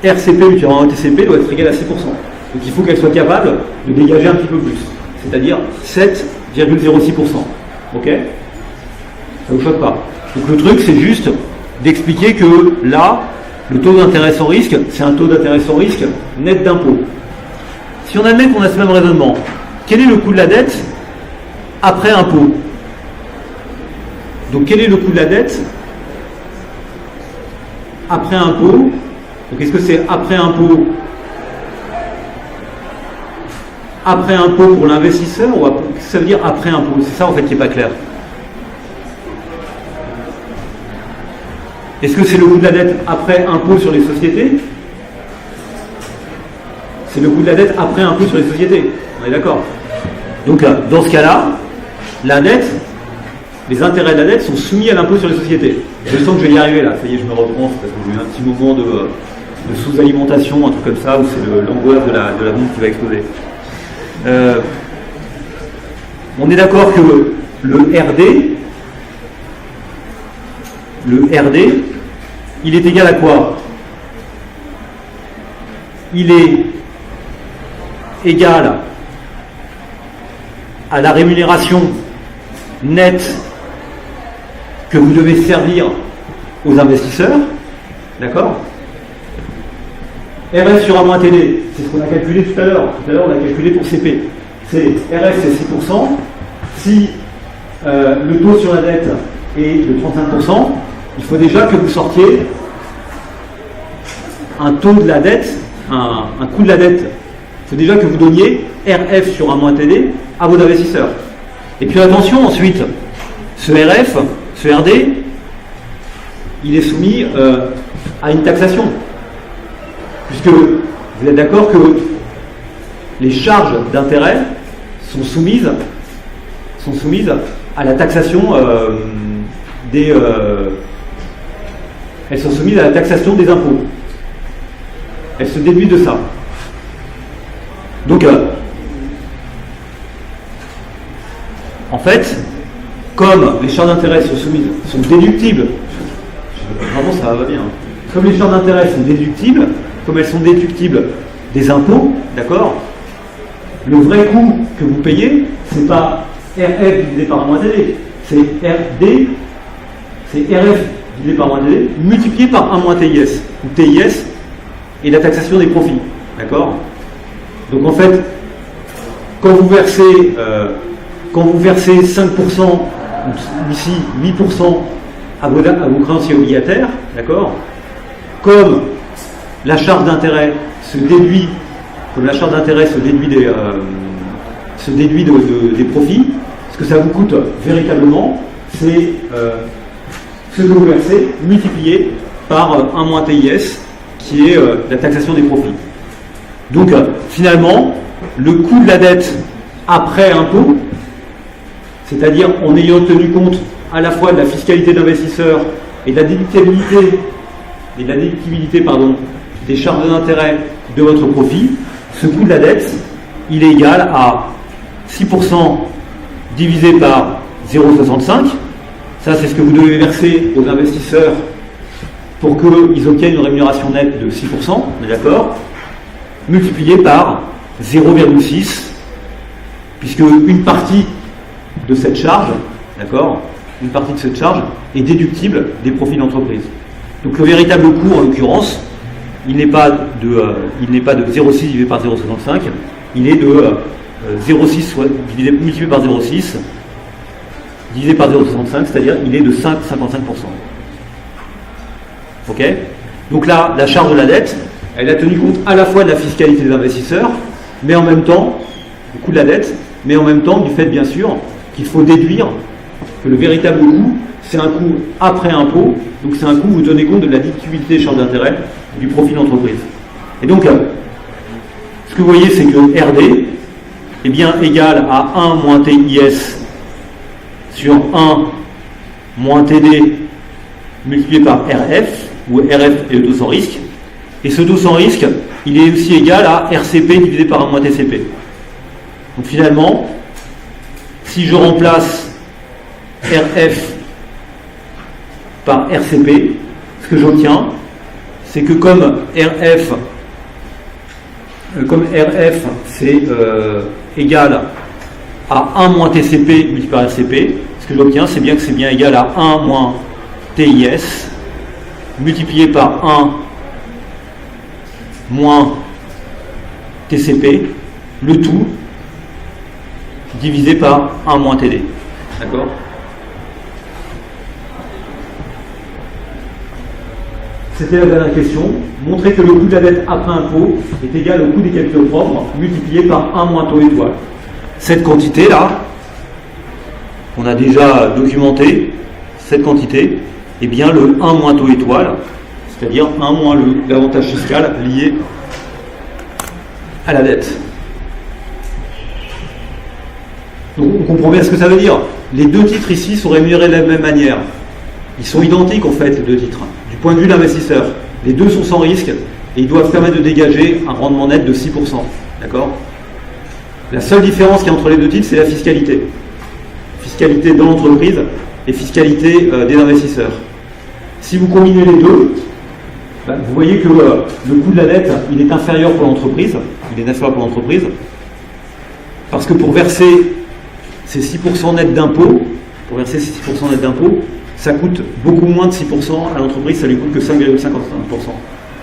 RCP multiplié par TCP doit être égal à 6%. Donc il faut qu'elle soit capable de dégager un petit peu plus, c'est-à-dire 7,06%. Ok? Ça ne vous choque pas. Donc le truc, c'est juste d'expliquer que là, le taux d'intérêt sans risque, c'est un taux d'intérêt sans risque net d'impôt. Si on admet qu'on a ce même raisonnement, quel est le coût de la dette après impôt? Donc quel est le coût de la dette après impôt? Donc est-ce que c'est après impôt pour l'investisseur ou ça veut dire après impôt? C'est ça en fait qui n'est pas clair. Est-ce que c'est le coût de la dette après impôt sur les sociétés? C'est le coût de la dette après impôt sur les sociétés. On est d'accord? Donc dans ce cas-là, la dette, les intérêts de la dette sont soumis à l'impôt sur les sociétés. Je sens que je vais y arriver là, ça y est, je me reprends, parce que j'ai eu un petit moment de sous-alimentation, un truc comme ça, où c'est l'angoisse de la bombe qui va exploser. On est d'accord que le RD, il est égal à quoi? Il est égal à la rémunération nette que vous devez servir aux investisseurs, d'accord? RS sur A moins TD, c'est ce qu'on a calculé tout à l'heure. Tout à l'heure, on a calculé pour CP. C'est RS, c'est 6%. Si le taux sur la dette est de 35%, il faut déjà que vous sortiez un taux de la dette, un coût de la dette faut déjà que vous donniez RF sur 1 moins TD à vos investisseurs. Et puis attention, ensuite, ce RF, ce RD, il est soumis à une taxation. Puisque vous êtes d'accord que les charges d'intérêt sont soumises à la taxation elles sont soumises à la taxation des impôts. Elles se déduisent de ça. Donc, en fait, comme les charges d'intérêt sont déductibles, vraiment ça va bien, comme les charges d'intérêt sont déductibles, comme elles sont déductibles des impôts, d'accord, le vrai coût que vous payez, c'est pas RF divisé par moins TD, c'est RD, c'est RF divisé par moins TD, multiplié par 1 moins TIS, ou TIS, et la taxation des profits, d'accord. Donc en fait, quand vous versez 5%, ici 8% à vos créanciers obligataires, d'accord, comme la charge d'intérêt se déduit, des profits, ce que ça vous coûte véritablement, c'est ce que vous versez multiplié par 1 moins TIS, qui est la taxation des profits. Donc finalement, le coût de la dette après impôt, c'est-à-dire en ayant tenu compte à la fois de la fiscalité d'investisseur et de la déductibilité, des charges d'intérêt de votre profit, ce coût de la dette, il est égal à 6% divisé par 0,65. Ça, c'est ce que vous devez verser aux investisseurs pour qu'ils obtiennent une rémunération nette de 6%, on est d'accord, multiplié par 0,6, puisque une partie de cette charge, d'accord, une partie de cette charge est déductible des profits d'entreprise. Donc le véritable coût, en l'occurrence, il n'est pas de 0,6 divisé par 0,65, il est de 0,6 multiplié par 0,6 divisé par 0,65, c'est-à-dire il est de 5,55%. Ok ? Donc là, la charge de la dette, elle a tenu compte à la fois de la fiscalité des investisseurs, mais en même temps, le coût de la dette, mais en même temps du fait, bien sûr, qu'il faut déduire que le véritable coût, c'est un coût après impôt, donc c'est un coût où vous tenez compte de la déductibilité des charges d'intérêt du profit d'entreprise. Et donc, ce que vous voyez, c'est que RD est bien égal à 1 moins TIS sur 1 moins TD multiplié par RF, où RF est le taux sans risque. Et ce taux sans risque, il est aussi égal à RCP divisé par 1 moins TCP. Donc finalement, si je remplace RF par RCP, ce que j'obtiens, c'est que comme RF c'est égal à 1 moins TCP multiplié par RCP, ce que j'obtiens, c'est bien égal à 1 moins TIS multiplié par 1 moins TCP, le tout divisé par 1 moins TD. D'accord ? C'était la dernière question. Montrer que le coût de la dette après impôt est égal au coût des capitaux propres multiplié par 1 moins taux étoile. Cette quantité-là, qu'on a déjà documentée, cette quantité, est bien le 1 moins taux étoile, c'est-à-dire 1 moins l'avantage fiscal lié à la dette. Donc on comprend bien ce que ça veut dire. Les deux titres ici sont rémunérés de la même manière. Ils sont identiques en fait, les deux titres. Du point de vue de l'investisseur, les deux sont sans risque et ils doivent permettre de dégager un rendement net de 6%. D'accord ? La seule différence qu'il y a entre les deux titres, c'est la fiscalité. Fiscalité dans l'entreprise et fiscalité des investisseurs. Si vous combinez les deux, vous voyez que le coût de la dette, il est inférieur pour l'entreprise. Parce que pour verser ces 6% net d'impôts, ça coûte beaucoup moins de 6% à l'entreprise, ça lui coûte que 5,55%.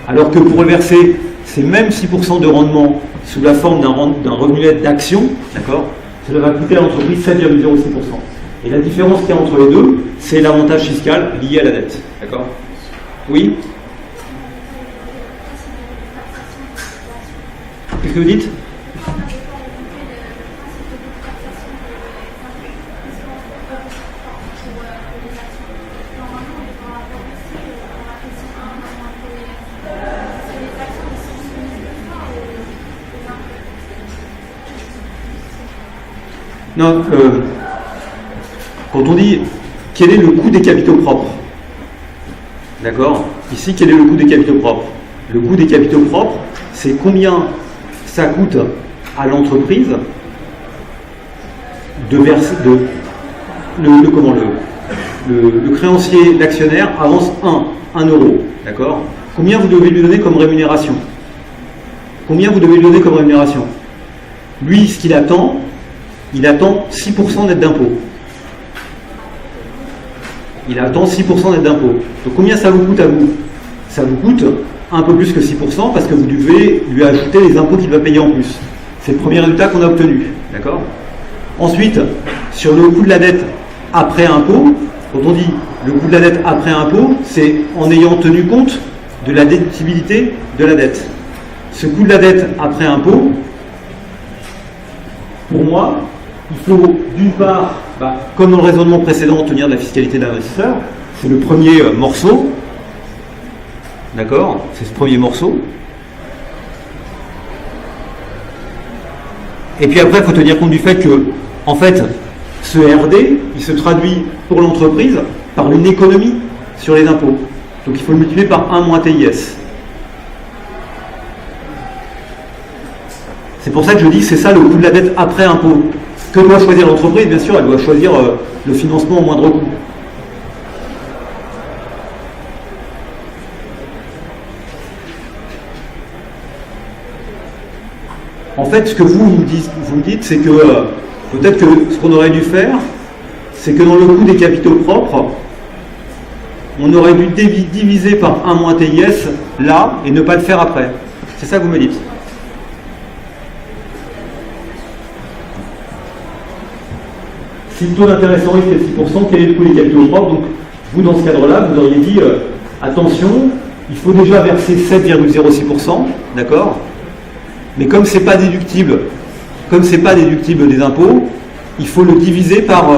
Alors que pour verser ces mêmes 6% de rendement sous la forme d'un revenu net d'action, d'accord, cela va coûter à l'entreprise 7,06%. Et la différence qu'il y a entre les deux, c'est l'avantage fiscal lié à la dette. D'accord ? Oui ? Qu'est-ce que vous dites ? Non, quand on dit quel est le coût des capitaux propres, d'accord? Ici, quel est le coût des capitaux propres? Le coût des capitaux propres, c'est combien ça coûte à l'entreprise de verser, le créancier, l'actionnaire avance 1 euro, d'accord? Combien vous devez lui donner comme rémunération? Combien vous devez lui donner comme rémunération? Lui, ce qu'il attend, il attend 6% net d'impôt. Il attend 6% net d'impôt. Donc combien ça vous coûte à vous? Ça vous coûte un peu plus que 6% parce que vous devez lui ajouter les impôts qu'il va payer en plus. C'est le premier résultat qu'on a obtenu, d'accord? Ensuite, sur le coût de la dette après impôt, quand on dit le coût de la dette après impôt, c'est en ayant tenu compte de la déductibilité de la dette. Ce coût de la dette après impôt, pour moi, il faut d'une part, comme dans le raisonnement précédent, tenir de la fiscalité de l'investisseur. C'est le premier morceau. D'accord? C'est ce premier morceau. Et puis après, il faut tenir compte du fait que, en fait, ce RD, il se traduit pour l'entreprise par une économie sur les impôts. Donc il faut le multiplier par 1 moins TIS. C'est pour ça que je dis que c'est ça le coût de la dette après impôt. Que doit choisir l'entreprise? Bien sûr, elle doit choisir le financement au moindre coût. En fait, ce que vous me dites, c'est que peut-être que ce qu'on aurait dû faire, c'est que dans le coût des capitaux propres, on aurait dû diviser par 1 moins TIS là et ne pas le faire après. C'est ça que vous me dites. Si le taux d'intérêt sans risque est 6%, quel est le coût des capitaux propres? Donc, vous, dans ce cadre-là, vous auriez dit, attention, il faut déjà verser 7,06%, d'accord? Mais comme c'est pas déductible des impôts, il faut le diviser par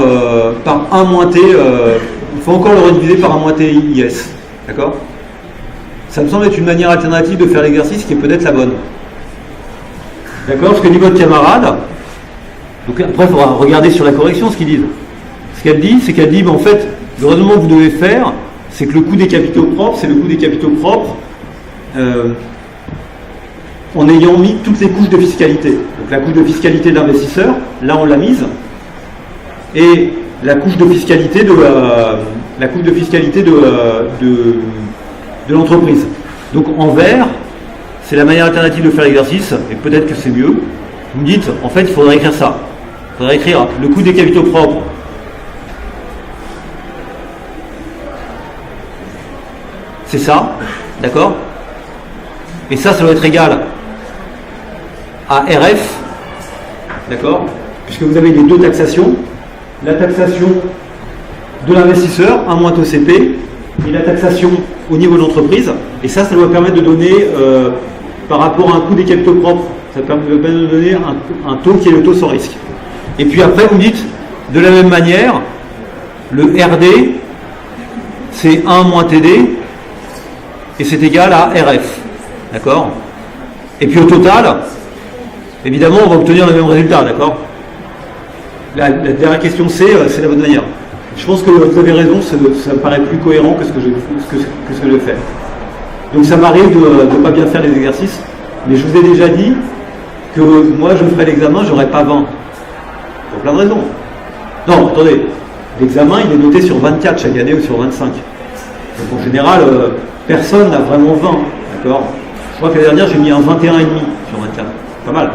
1 moins T, il faut encore le rediviser par 1 moins TIS, d'accord? Ça me semble être une manière alternative de faire l'exercice qui est peut-être la bonne. D'accord? Ce que dit votre camarade. Donc après, il faudra regarder sur la correction ce qu'ils disent. Ce qu'elle dit, c'est qu'elle dit, en fait, le raisonnement que vous devez faire, c'est que le coût des capitaux propres, c'est le coût des capitaux propres en ayant mis toutes les couches de fiscalité. Donc la couche de fiscalité de l'investisseur, là on l'a mise, et la couche de fiscalité de l'entreprise. Donc en vert, c'est la manière alternative de faire l'exercice, et peut-être que c'est mieux. Vous me dites, en fait, il faudrait écrire ça. Il faudrait écrire le coût des capitaux propres. C'est ça, d'accord? Et ça doit être égal à RF, d'accord? Puisque vous avez les deux taxations. La taxation de l'investisseur, 1 moins TOCP, et la taxation au niveau de l'entreprise. Et ça doit permettre de donner, par rapport à un coût des capitaux propres, ça permet de donner un taux qui est le taux sans risque. Et puis après, vous dites, de la même manière, le RD, c'est 1 moins TD, et c'est égal à RF. D'accord? Et puis au total, évidemment, on va obtenir le même résultat, d'accord? La dernière question, c'est la bonne manière. Je pense que vous avez raison, ça me paraît plus cohérent que ce que je fais. Donc ça m'arrive de ne pas bien faire les exercices, mais je vous ai déjà dit que moi, je ferai l'examen, j'aurai pas 20. Pour plein de raisons. Non, attendez, l'examen, il est noté sur 24 chaque année ou sur 25. Donc en général, personne n'a vraiment 20, d'accord? Je crois que l'année dernière, j'ai mis un 21,5 sur 24. Pas mal.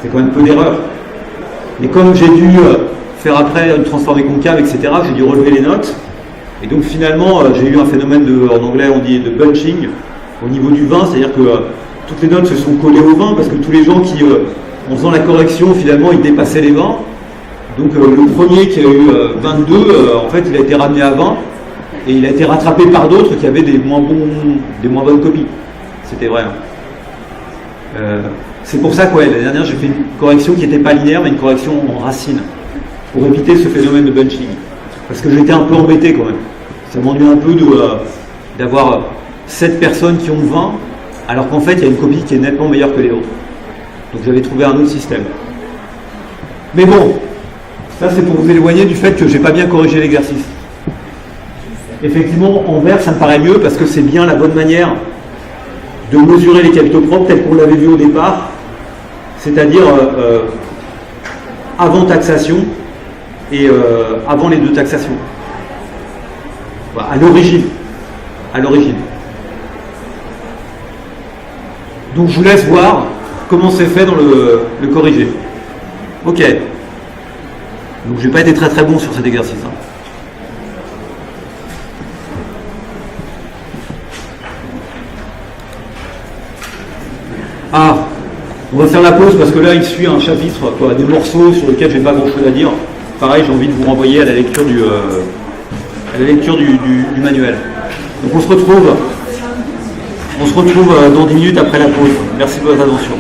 C'est quand même peu d'erreurs. Mais comme j'ai dû faire après une transformée concave, etc., j'ai dû relever les notes. Et donc finalement, j'ai eu un phénomène en anglais, on dit de bunching, au niveau du 20, c'est-à-dire que toutes les notes se sont collées au 20, parce que tous les gens qui, en faisant la correction, finalement, ils dépassaient les 20. Donc le premier qui a eu 22, en fait, il a été ramené à 20, et il a été rattrapé par d'autres qui avaient des moins bonnes copies. C'était vrai. C'est pour ça que l'année dernière, j'ai fait une correction qui n'était pas linéaire, mais une correction en racine, pour éviter ce phénomène de bunching. Parce que j'étais un peu embêté quand même. Ça m'ennuie un peu d'avoir 7 personnes qui ont 20, alors qu'en fait, il y a une copie qui est nettement meilleure que les autres. Donc j'avais trouvé un autre système. Mais bon, Ça, c'est pour vous éloigner du fait que j'ai pas bien corrigé l'exercice. Effectivement, en vert, ça me paraît mieux parce que c'est bien la bonne manière de mesurer les capitaux propres tels qu'on l'avait vu au départ, c'est-à-dire avant taxation et avant les deux taxations. Voilà, à l'origine. À l'origine. Donc je vous laisse voir comment c'est fait dans le corrigé. Ok. Donc je n'ai pas été très bon sur cet exercice. Hein. Ah, on va faire la pause parce que là il suit un chapitre, quoi, des morceaux sur lesquels j'ai pas grand chose à dire. Pareil, j'ai envie de vous renvoyer à la lecture du manuel. Donc on se retrouve dans 10 minutes après la pause. Merci de votre attention.